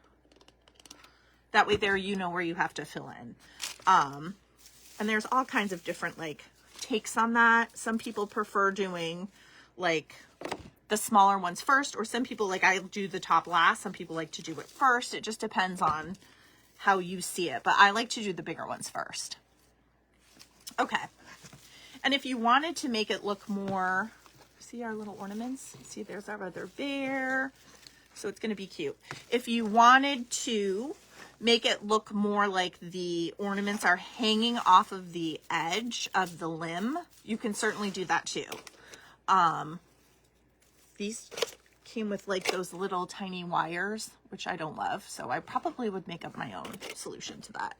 That way there you know where you have to fill in. And there's all kinds of different like takes on that. Some people prefer doing like the smaller ones first, or some people, like I do the top last. Some people like to do it first. It just depends on how you see it. But I like to do the bigger ones first. Okay. And if you wanted to make it look more, see our little ornaments? See, there's our other bear. So it's going to be cute. If you wanted to make it look more like the ornaments are hanging off of the edge of the limb, you can certainly do that too. These came with like those little tiny wires, which I don't love. So I probably would make up my own solution to that.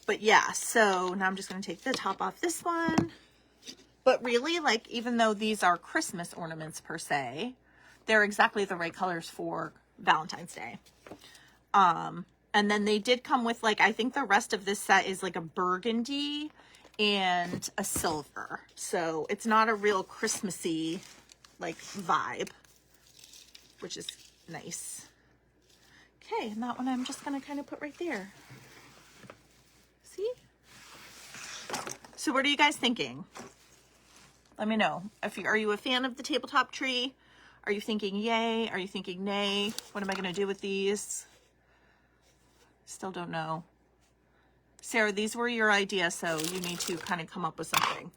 But yeah, so now I'm just going to take the top off this one. But really, like, even though these are Christmas ornaments per se, they're exactly the right colors for Valentine's Day. And then they did come with, like, I think the rest of this set is like a burgundy and a silver. So it's not a real Christmassy, like, vibe, which is nice. Okay, and that one I'm just going to kind of put right there. See? So what are you guys thinking? Let me know. Are you a fan of the tabletop tree? Are you thinking yay? Are you thinking nay? What am I going to do with these? Still don't know. Sarah, these were your ideas, so you need to kind of come up with something.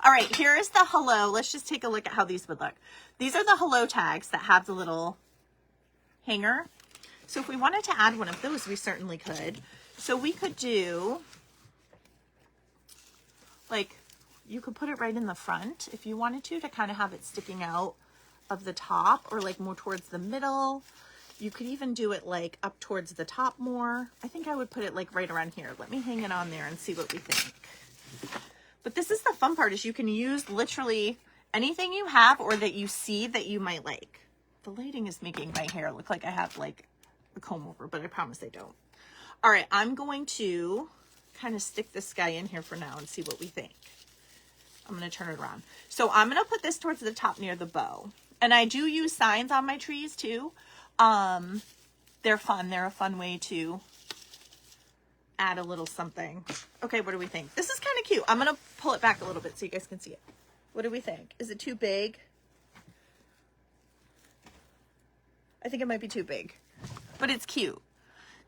All right, here is the hello. Let's just take a look at how these would look. These are the hello tags that have the little hanger. So if we wanted to add one of those, we certainly could. So we could do, like, you could put it right in the front if you wanted to kind of have it sticking out of the top, or like more towards the middle. You could even do it like up towards the top more. I think I would put it like right around here. Let me hang it on there and see what we think. But this is the fun part, is you can use literally anything you have or that you see that you might like. The lighting is making my hair look like I have like a comb over, but I promise I don't. All right, I'm going to kind of stick this guy in here for now and see what we think. I'm going to turn it around. So I'm going to put this towards the top near the bow. And I do use signs on my trees too. They're fun. They're a fun way to add a little something. Okay, what do we think? This is kind of cute. I'm going to pull it back a little bit so you guys can see it. What do we think? Is it too big? I think it might be too big, but it's cute.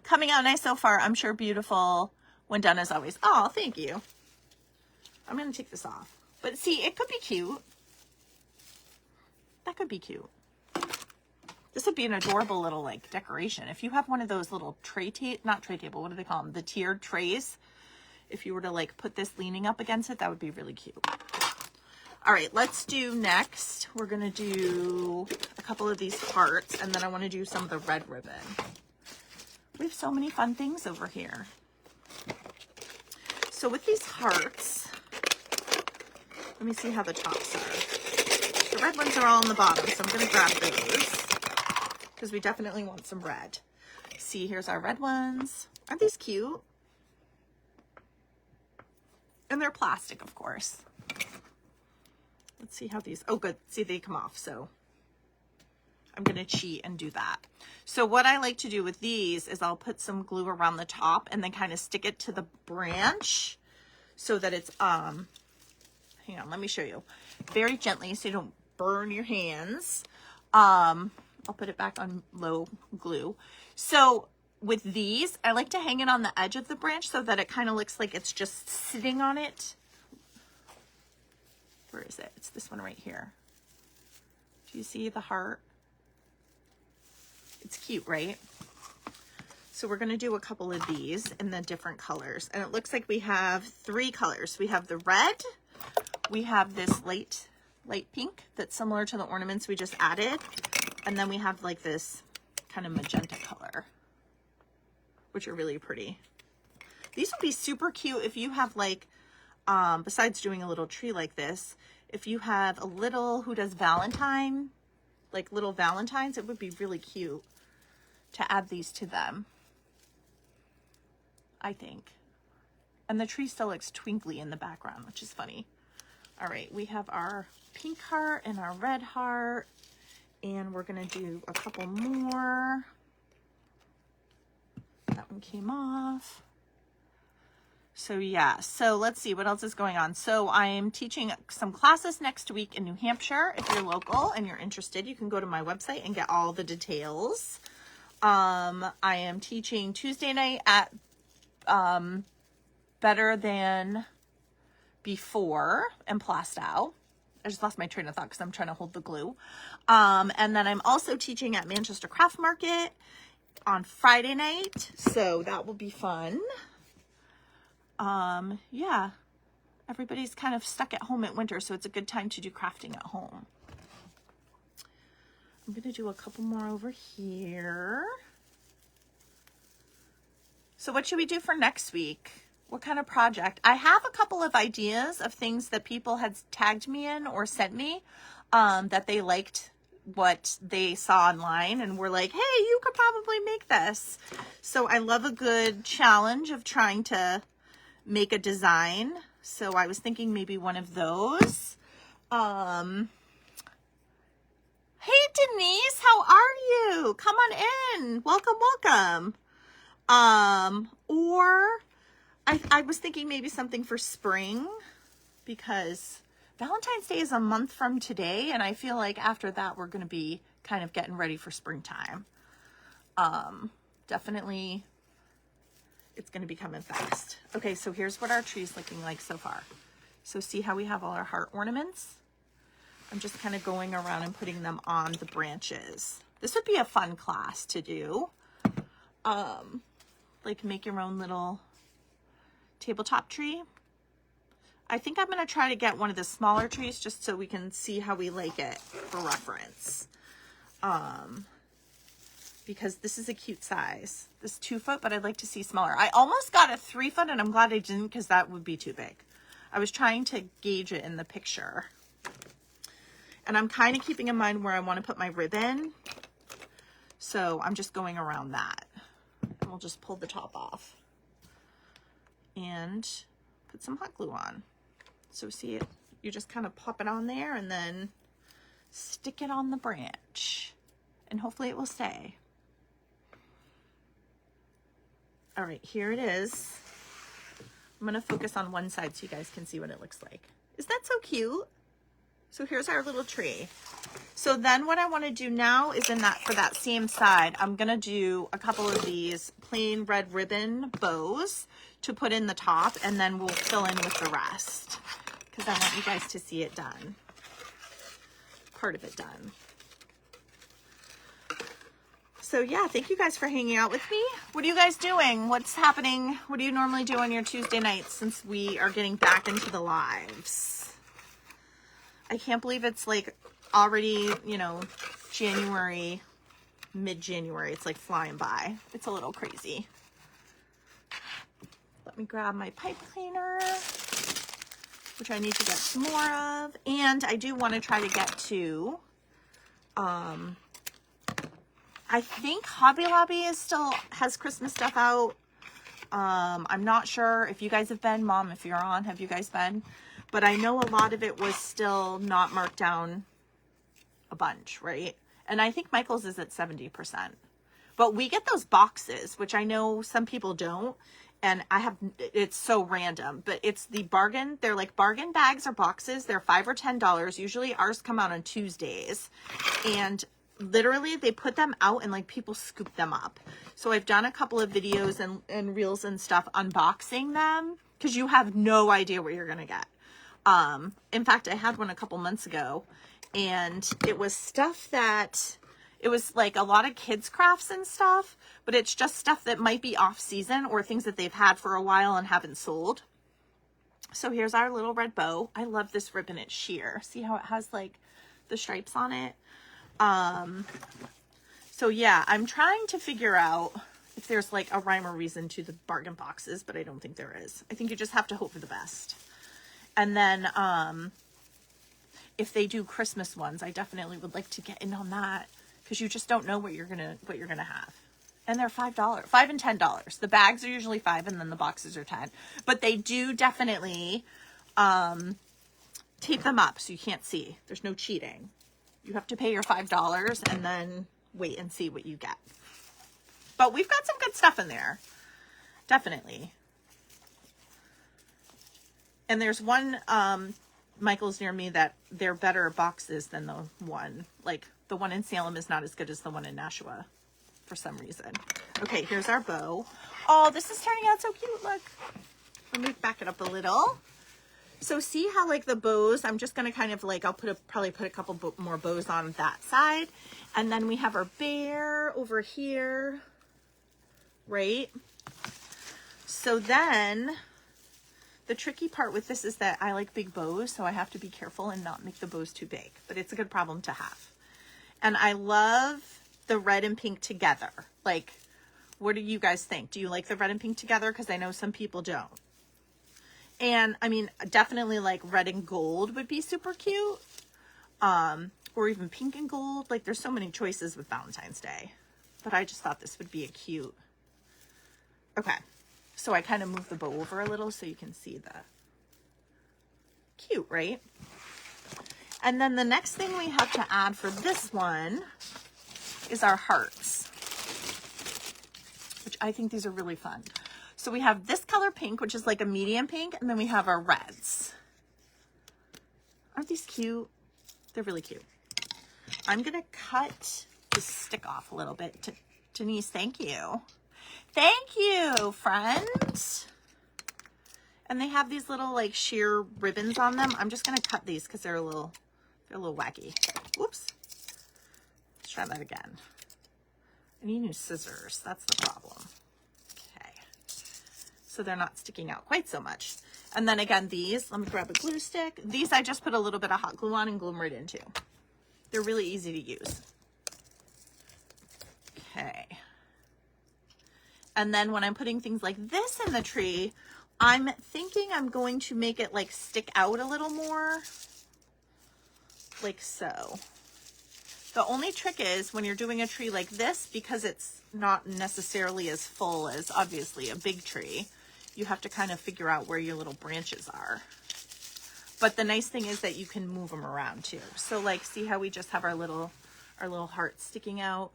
Coming out nice so far. I'm sure beautiful when done as always. Oh, thank you. I'm going to take this off. But see, it could be cute. That could be cute. This would be an adorable little like decoration. If you have one of those little not tray table, what do they call them? The tiered trays. If you were to like put this leaning up against it, that would be really cute. All right, let's do next. We're going to do a couple of these hearts, and then I want to do some of the red ribbon. We have so many fun things over here. So with these hearts, let me see how the tops are. The red ones are all on the bottom, so I'm going to grab those because we definitely want some red. See, here's our red ones. Aren't these cute? And they're plastic, of course. Let's see how these, oh good, see they come off, so I'm going to cheat and do that. So what I like to do with these is I'll put some glue around the top and then kind of stick it to the branch so that it's, hang on, let me show you. Very gently so you don't burn your hands. I'll put it back on low glue. So with these, I like to hang it on the edge of the branch so that it kind of looks like it's just sitting on it. Where is it? It's this one right here. Do you see the heart? It's cute, right? So we're going to do a couple of these in the different colors. And it looks like we have 3 colors. We have the red. We have this light pink that's similar to the ornaments we just added. And then we have like this kind of magenta color, which are really pretty. These would be super cute if you have like, besides doing a little tree like this, if you have a little who does Valentine, like little Valentines, it would be really cute to add these to them, I think. And the tree still looks twinkly in the background, which is funny. All right, we have our pink heart and our red heart, and we're gonna do a couple more. That one came off. So yeah, so let's see what else is going on. So I am teaching some classes next week in New Hampshire. If you're local and you're interested, you can go to my website and get all the details. I am teaching Tuesday night at Better Than Before in Plastow. I just lost my train of thought because I'm trying to hold the glue. And then I'm also teaching at Manchester Craft Market on Friday night. So that will be fun. Yeah, everybody's kind of stuck at home at winter, so it's a good time to do crafting at home. I'm going to do a couple more over here. So what should we do for next week? What kind of project? I have a couple of ideas of things that people had tagged me in or sent me, that they liked what they saw online and were like, hey, you could probably make this. So I love a good challenge of trying to make a design. So I was thinking maybe one of those. Hey Denise, how are you? Come on in. Welcome, welcome. Or I was thinking maybe something for spring, because Valentine's Day is a month from today, and I feel like after that we're going to be kind of getting ready for springtime. Definitely it's going to be coming fast. Okay, so here's what our tree's looking like so far. So see how we have all our heart ornaments? I'm just kind of going around and putting them on the branches. This would be a fun class to do. Like make your own little tabletop tree. I think I'm going to try to get one of the smaller trees just so we can see how we like it for reference. because this is a cute size. This 2 foot, but I'd like to see smaller. I almost got a 3 foot and I'm glad I didn't because that would be too big. I was trying to gauge it in the picture. And I'm kind of keeping in mind where I want to put my ribbon. So I'm just going around that. And we'll just pull the top off. And put some hot glue on. So see it, you just kind of pop it on there and then stick it on the branch. And hopefully it will stay. All right, here it is. I'm gonna focus on one side so you guys can see what it looks like. Is that so cute? So here's our little tree. So then what I wanna do now is for that same side, I'm gonna do a couple of these plain red ribbon bows to put in the top, and then we'll fill in with the rest because I want you guys to see it done. Part of it done. So yeah, thank you guys for hanging out with me. What are you guys doing? What's happening? What do you normally do on your Tuesday nights since we are getting back into the lives? I can't believe it's like already, you know, January, mid-January. It's like flying by. It's a little crazy. Let me grab my pipe cleaner, which I need to get some more of. And I do want to try to get to, I think Hobby Lobby has Christmas stuff out. I'm not sure if you guys have been. Mom, if you're on, have you guys been? But I know a lot of it was still not marked down a bunch, right? And I think Michael's is at 70%. But we get those boxes, which I know some people don't. And it's so random, but it's the bargain. They're like bargain bags or boxes. They're $5 or $10. Usually ours come out on Tuesdays. And literally they put them out and like people scoop them up. So I've done a couple of videos and reels and stuff unboxing them because you have no idea what you're going to get. In fact, I had one a couple months ago and it was stuff that it was like a lot of kids crafts and stuff, but it's just stuff that might be off season or things that they've had for a while and haven't sold. So here's our little red bow. I love this ribbon. It's sheer. See how it has like the stripes on it? So yeah, I'm trying to figure out if there's like a rhyme or reason to the bargain boxes, but I don't think there is. I think you just have to hope for the best. And then, if they do Christmas ones, I definitely would like to get in on that because you just don't know what you're gonna have. And they're $5, $5 and $10. The bags are usually $5 and then the boxes are $10. But they do definitely tape them up so you can't see. There's no cheating. You have to pay your $5 and then wait and see what you get. But we've got some good stuff in there. Definitely. And there's one, Michael's near me that they're better boxes than the one. Like the one in Salem is not as good as the one in Nashua for some reason. Okay, here's our bow. Oh, this is turning out so cute. Look. Let me back it up a little. So see how like the bows, I'm just going to kind of like, I'll probably put a couple more bows on that side. And then we have our bear over here, right? So then the tricky part with this is that I like big bows, so I have to be careful and not make the bows too big, but it's a good problem to have. And I love the red and pink together. Like, what do you guys think? Do you like the red and pink together? Because I know some people don't. And I mean, definitely like red and gold would be super cute. Or even pink and gold. Like there's so many choices with Valentine's Day. But I just thought this would be a cute. Okay. So I kind of moved the bow over a little so you can see the cute, right? And then the next thing we have to add for this one is our hearts, which I think these are really fun. So we have this color pink, which is like a medium pink, and then we have our reds. Aren't these cute? They're really cute. I'm going to cut the stick off a little bit. Denise, thank you. Thank you, friend. And they have these little like sheer ribbons on them. I'm just going to cut these because they're a little wacky. Whoops. Let's try that again. I need new scissors. That's the problem. Okay. So they're not sticking out quite so much. And then again, these, let me grab a glue stick. These I just put a little bit of hot glue on and glue them right into. They're really easy to use. Okay. And then when I'm putting things like this in the tree, I'm thinking I'm going to make it like stick out a little more, like so. The only trick is when you're doing a tree like this, because it's not necessarily as full as obviously a big tree, you have to kind of figure out where your little branches are. But the nice thing is that you can move them around too. So like, see how we just have our little heart sticking out?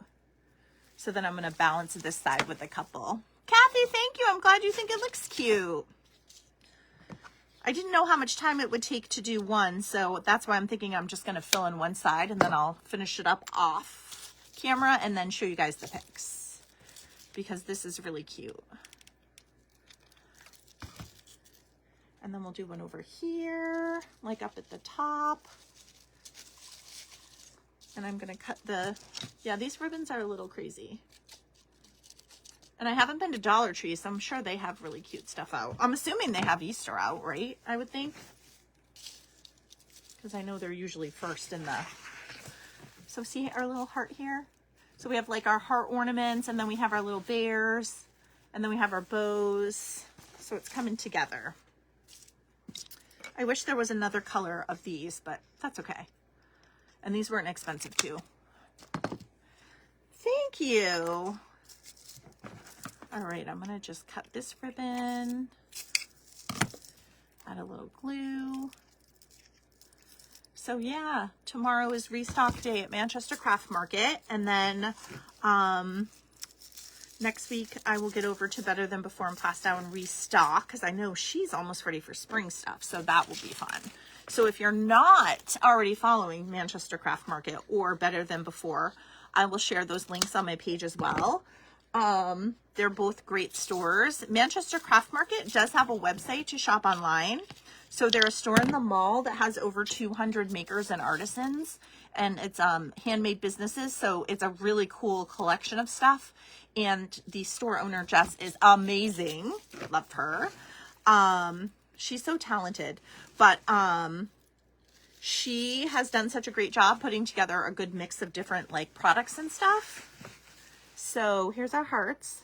So then I'm going to balance this side with a couple. Kathy, thank you. I'm glad you think it looks cute. I didn't know how much time it would take to do one, so that's why I'm thinking I'm just going to fill in one side and then I'll finish it up off camera and then show you guys the pics, because this is really cute. And then we'll do one over here, like up at the top. And I'm going to cut yeah, these ribbons are a little crazy. And I haven't been to Dollar Tree, so I'm sure they have really cute stuff out. I'm assuming they have Easter out, right? I would think. Because I know they're usually first in the... So see our little heart here? So we have like our heart ornaments, and then we have our little bears, and then we have our bows. So it's coming together. I wish there was another color of these, but that's okay. And these weren't expensive too. Thank you. All right, I'm gonna just cut this ribbon, add a little glue. So yeah, tomorrow is restock day at Manchester Craft Market. And then next week I will get over to Better Than Before and Plastow and restock, because I know she's almost ready for spring stuff. So that will be fun. So if you're not already following Manchester Craft Market or Better Than Before, I will share those links on my page as well. They're both great stores. Manchester Craft Market does have a website to shop online. So they're a store in the mall that has over 200 makers and artisans, and it's handmade businesses. So it's a really cool collection of stuff. And the store owner, Jess, is amazing. Love her. She's so talented, but she has done such a great job putting together a good mix of different like products and stuff. So here's our hearts.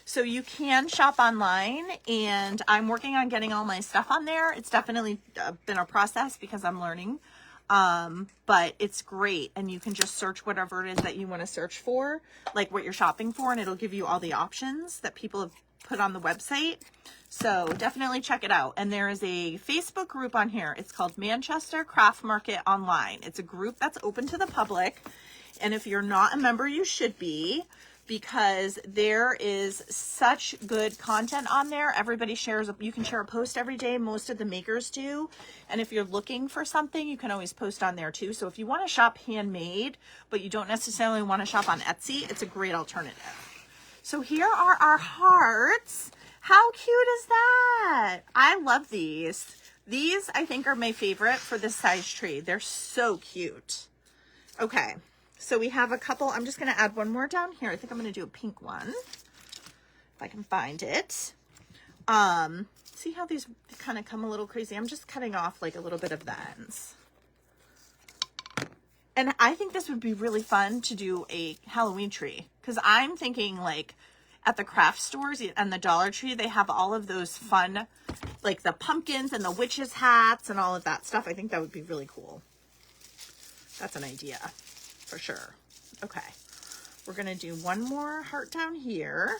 So you can shop online, and I'm working on getting all my stuff on there. It's definitely been a process because I'm learning, but it's great. And you can just search whatever it is that you want to search for, like what you're shopping for, and it'll give you all the options that people have put on the website. So definitely check it out. And there is a Facebook group on here. It's called Manchester Craft Market Online. It's a group that's open to the public. And if you're not a member, you should be, because there is such good content on there. Everybody shares, you can share a post every day. Most of the makers do. And if you're looking for something, you can always post on there too. So if you want to shop handmade, but you don't necessarily want to shop on Etsy, it's a great alternative. So here are our hearts. How cute is that? I love these. These I think are my favorite for this size tree. They're so cute. Okay. So we have a couple. I'm just going to add one more down here. I think I'm going to do a pink one, if I can find it. See how these kind of come a little crazy? I'm just cutting off like a little bit of the ends. And I think this would be really fun to do a Halloween tree, because I'm thinking like at the craft stores and the Dollar Tree, they have all of those fun, like the pumpkins and the witches' hats and all of that stuff. I think that would be really cool. That's an idea. For sure. Okay. We're going to do one more heart down here.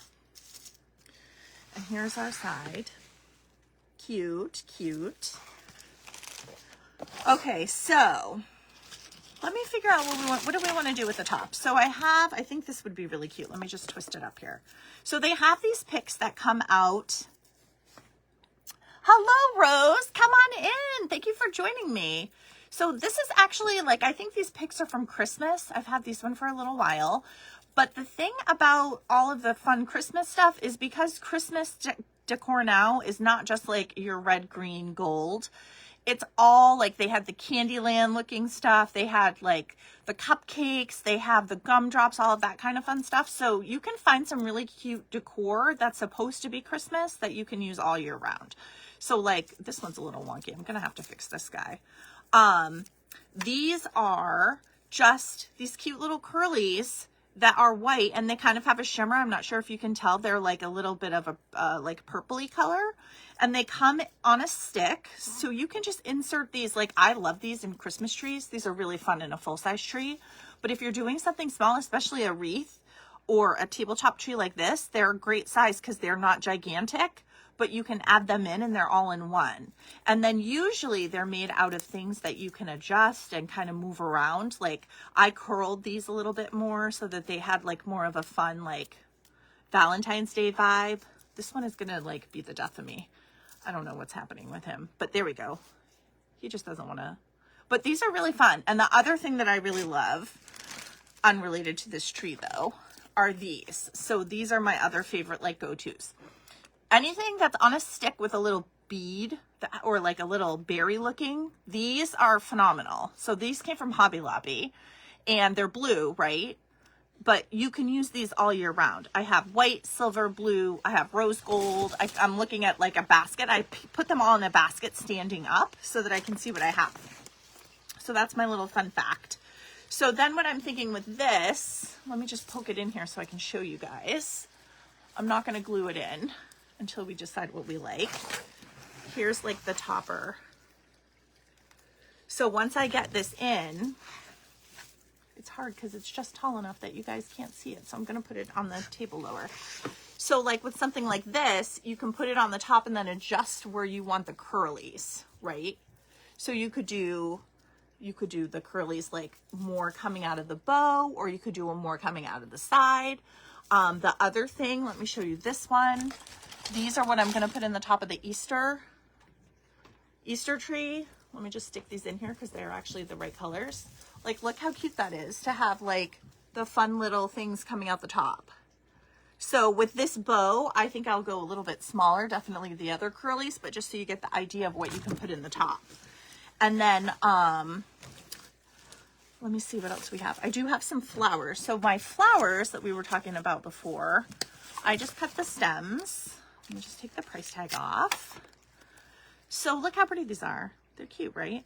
And here's our side. Cute, cute. Okay, so let me figure out what we want. What do we want to do with the top? So I think this would be really cute. Let me just twist it up here. So they have these picks that come out. Hello, Rose. Come on in. Thank you for joining me. So this is actually like, I think these picks are from Christmas. I've had these one for a little while. But the thing about all of the fun Christmas stuff is because Christmas decor now is not just like your red, green, gold. It's all like, they had the Candyland looking stuff. They had like the cupcakes. They have the gumdrops, all of that kind of fun stuff. So you can find some really cute decor that's supposed to be Christmas that you can use all year round. So like this one's a little wonky. I'm going to have to fix this guy. These are just these cute little curlies that are white, and they kind of have a shimmer. I'm not sure if you can tell. They're like a little bit of a like purpley color, and they come on a stick. So you can just insert these. Like, I love these in Christmas trees. These are really fun in a full-size tree. But if you're doing something small, especially a wreath or a tabletop tree like this, they're a great size because they're not gigantic, but you can add them in and they're all in one. And then usually they're made out of things that you can adjust and kind of move around. Like, I curled these a little bit more so that they had like more of a fun, like Valentine's Day vibe. This one is gonna like be the death of me. I don't know what's happening with him, but there we go. He just doesn't wanna, but these are really fun. And the other thing that I really love, unrelated to this tree though, are these. So these are my other favorite like go-tos. Anything that's on a stick with a little bead or like a little berry looking, these are phenomenal. So these came from Hobby Lobby and they're blue, right? But you can use these all year round. I have white, silver, blue. I have rose gold. I'm looking at like a basket. I put them all in a basket standing up so that I can see what I have. So that's my little fun fact. So then what I'm thinking with this, let me just poke it in here so I can show you guys. I'm not going to glue it in until we decide what we like. Here's like the topper. So once I get this in, it's hard because it's just tall enough that you guys can't see it. So I'm going to put it on the table lower. So like with something like this, you can put it on the top and then adjust where you want the curlies, right? So you could do the curlies like more coming out of the bow, or you could do them more coming out of the side. The other thing, let me show you this one. These are what I'm going to put in the top of the Easter tree. Let me just stick these in here because they're actually the right colors. Like, look how cute that is to have like the fun little things coming out the top. So with this bow, I think I'll go a little bit smaller, definitely the other curlies, but just so you get the idea of what you can put in the top. And then, let me see what else we have. I do have some flowers. So my flowers that we were talking about before, I just cut the stems. Let me just take the price tag off. So look how pretty these are. They're cute, right?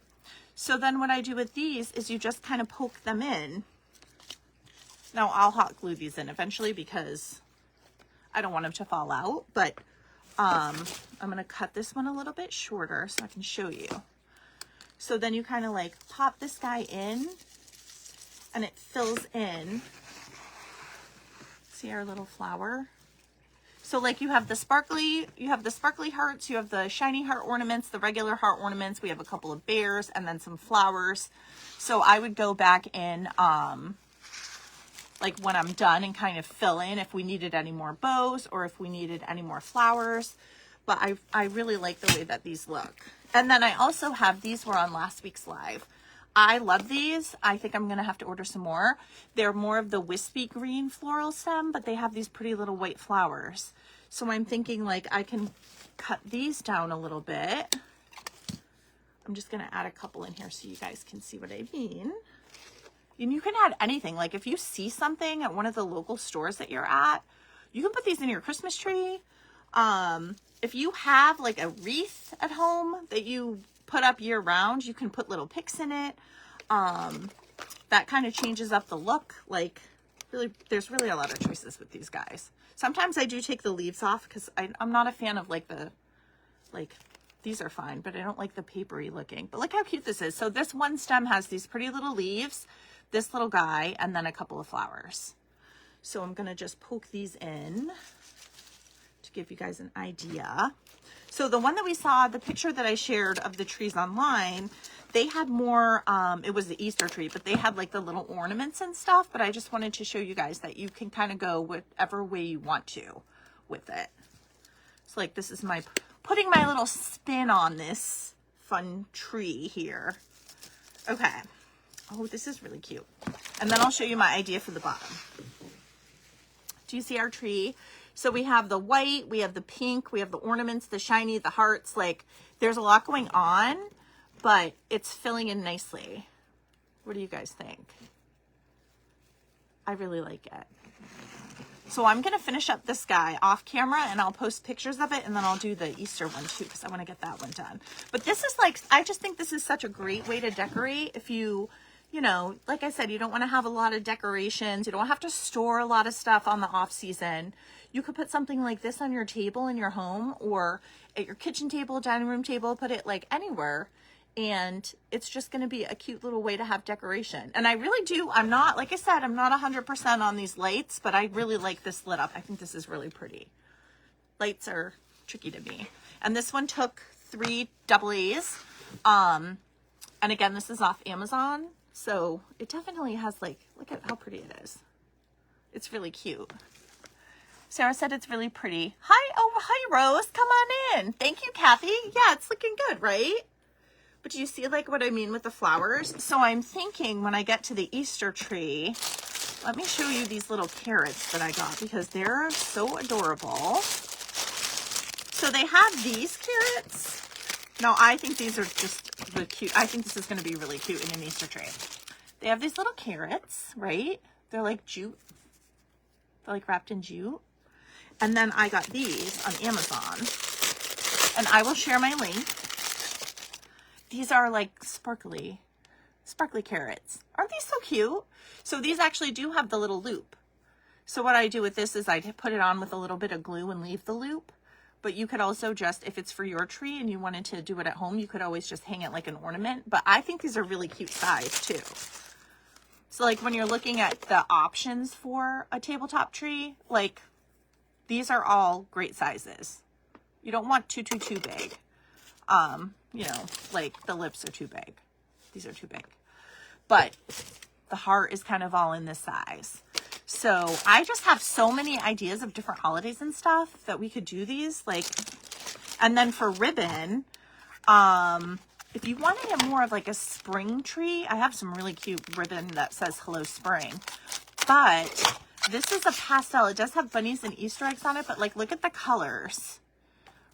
So then what I do with these is you just kind of poke them in. Now I'll hot glue these in eventually because I don't want them to fall out, but I'm going to cut this one a little bit shorter so I can show you. So then you kind of like pop this guy in and it fills in. See our little flower? So like you have the sparkly hearts, you have the shiny heart ornaments, the regular heart ornaments. We have a couple of bears and then some flowers. So I would go back in like when I'm done and kind of fill in if we needed any more bows or if we needed any more flowers. But I really like the way that these look. And then I also have, these were on last week's live. I love these. I think I'm going to have to order some more. They're more of the wispy green floral stem, but they have these pretty little white flowers. So I'm thinking like I can cut these down a little bit. I'm just going to add a couple in here so you guys can see what I mean. And you can add anything. Like if you see something at one of the local stores that you're at, you can put these in your Christmas tree. If you have like a wreath at home that you put up year round, you can put little picks in it. That kind of changes up the look. Like really, there's really a lot of choices with these guys. Sometimes I do take the leaves off because I'm not a fan of like these are fine, but I don't like the papery looking. But look how cute this is. So this one stem has these pretty little leaves, this little guy, and then a couple of flowers. So I'm going to just poke these in to give you guys an idea. So the one that we saw, the picture that I shared of the trees online, they had more, it was the Easter tree, but they had like the little ornaments and stuff. But I just wanted to show you guys that you can kind of go whatever way you want to with it. So like this is my, putting my little spin on this fun tree here. Okay. Oh, this is really cute. And then I'll show you my idea for the bottom. Do you see our tree? So we have the white, we have the pink, we have the ornaments, the shiny, the hearts. Like there's a lot going on, but it's filling in nicely. What do you guys think? I really like it. So I'm going to finish up this guy off camera and I'll post pictures of it, and then I'll do the Easter one too because I want to get that one done. But this is like, I just think this is such a great way to decorate if you you know, like I said, you don't want to have a lot of decorations. You don't have to store a lot of stuff on the off season. You could put something like this on your table in your home or at your kitchen table, dining room table, put it like anywhere. And it's just going to be a cute little way to have decoration. And I really do, I'm not, like I said, I'm not 100% on these lights, but I really like this lit up. I think this is really pretty. Lights are tricky to me. And this one took 3 AA's. And again, this is off Amazon. So it definitely has like, look at how pretty it is. It's really cute. Sarah said it's really pretty. Hi, oh, hi Rose, come on in. Thank you, Kathy. Yeah, it's looking good, right? But do you see like what I mean with the flowers? So I'm thinking when I get to the Easter tree, let me show you these little carrots that I got because they're so adorable. So they have these carrots. No, I think these are just really cute. I think this is going to be really cute in an Easter tree. They have these little carrots, right? They're like jute. They're like wrapped in jute. And then I got these on Amazon. And I will share my link. These are like sparkly carrots. Aren't these so cute? So these actually do have the little loop. So what I do with this is I put it on with a little bit of glue and leave the loop. But you could also just, if it's for your tree and you wanted to do it at home, you could always just hang it like an ornament. But I think these are really cute size too. So like when you're looking at the options for a tabletop tree, like these are all great sizes. You don't want too big. You know, like the lips are too big. These are too big. But the heart is kind of all in this size. So I just have so many ideas of different holidays and stuff that we could do these. Like, and then for ribbon, if you wanted it more of like a spring tree, I have some really cute ribbon that says Hello Spring. But this is a pastel. It does have bunnies and Easter eggs on it, but like look at the colors,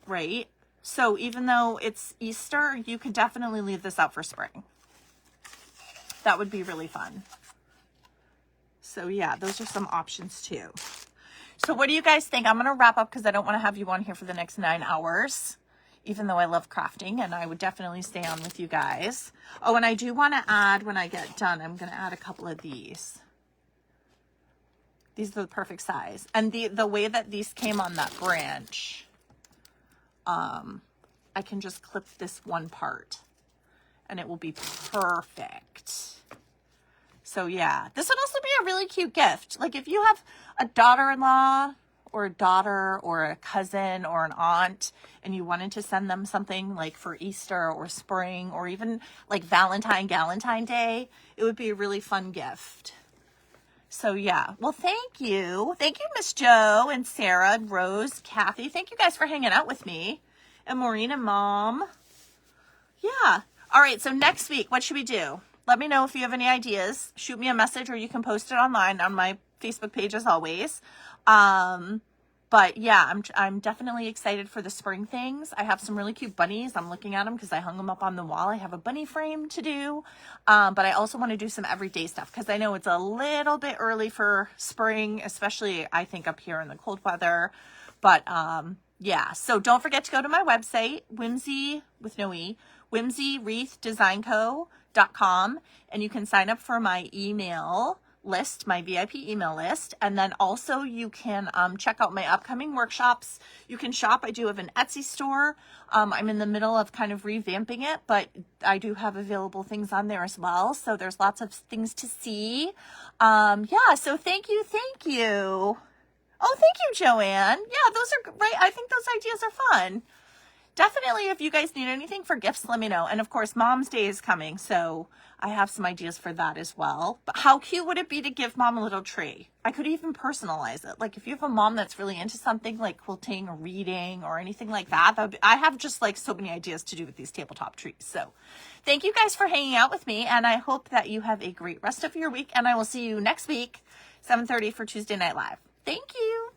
right? So even though it's Easter, you could definitely leave this out for spring. That would be really fun. So yeah, those are some options too. So what do you guys think? I'm going to wrap up because I don't want to have you on here for the next 9 hours, even though I love crafting and I would definitely stay on with you guys. Oh, and I do want to add, when I get done, I'm going to add a couple of these. These are the perfect size. And the way that these came on that branch, I can just clip this one part and it will be perfect. So yeah, this would also be a really cute gift. Like if you have a daughter-in-law or a daughter or a cousin or an aunt and you wanted to send them something like for Easter or spring or even like Valentine Day, it would be a really fun gift. So yeah, well, thank you. Thank you, Miss Jo and Sarah and Rose, Kathy. Thank you guys for hanging out with me. And Maureen and Mom. Yeah. All right, so next week, what should we do? Let me know if you have any ideas. Shoot me a message or you can post it online on my Facebook page as always. But yeah, I'm definitely excited for the spring things. I have some really cute bunnies. I'm looking at them because I hung them up on the wall. I have a bunny frame to do. But I also want to do some everyday stuff because I know it's a little bit early for spring, especially I think up here in the cold weather. But yeah, so don't forget to go to my website, Whimsy with no E, whimsywreathdesignco.com, and you can sign up for my email list, my VIP email list. And then also you can check out my upcoming workshops. You can shop. I do have an Etsy store. I'm in the middle of kind of revamping it, but I do have available things on there as well. So there's lots of things to see. Yeah, so thank you. Oh, thank you, Joanne. Yeah, those are great. I think those ideas are fun. Definitely, if you guys need anything for gifts, let me know. And of course, Mom's Day is coming, so I have some ideas for that as well. But how cute would it be to give Mom a little tree? I could even personalize it. Like if you have a mom that's really into something like quilting or reading or anything like that, I have just like so many ideas to do with these tabletop trees. So thank you guys for hanging out with me, and I hope that you have a great rest of your week, and I will see you next week, 7:30 for Tuesday Night Live. Thank you.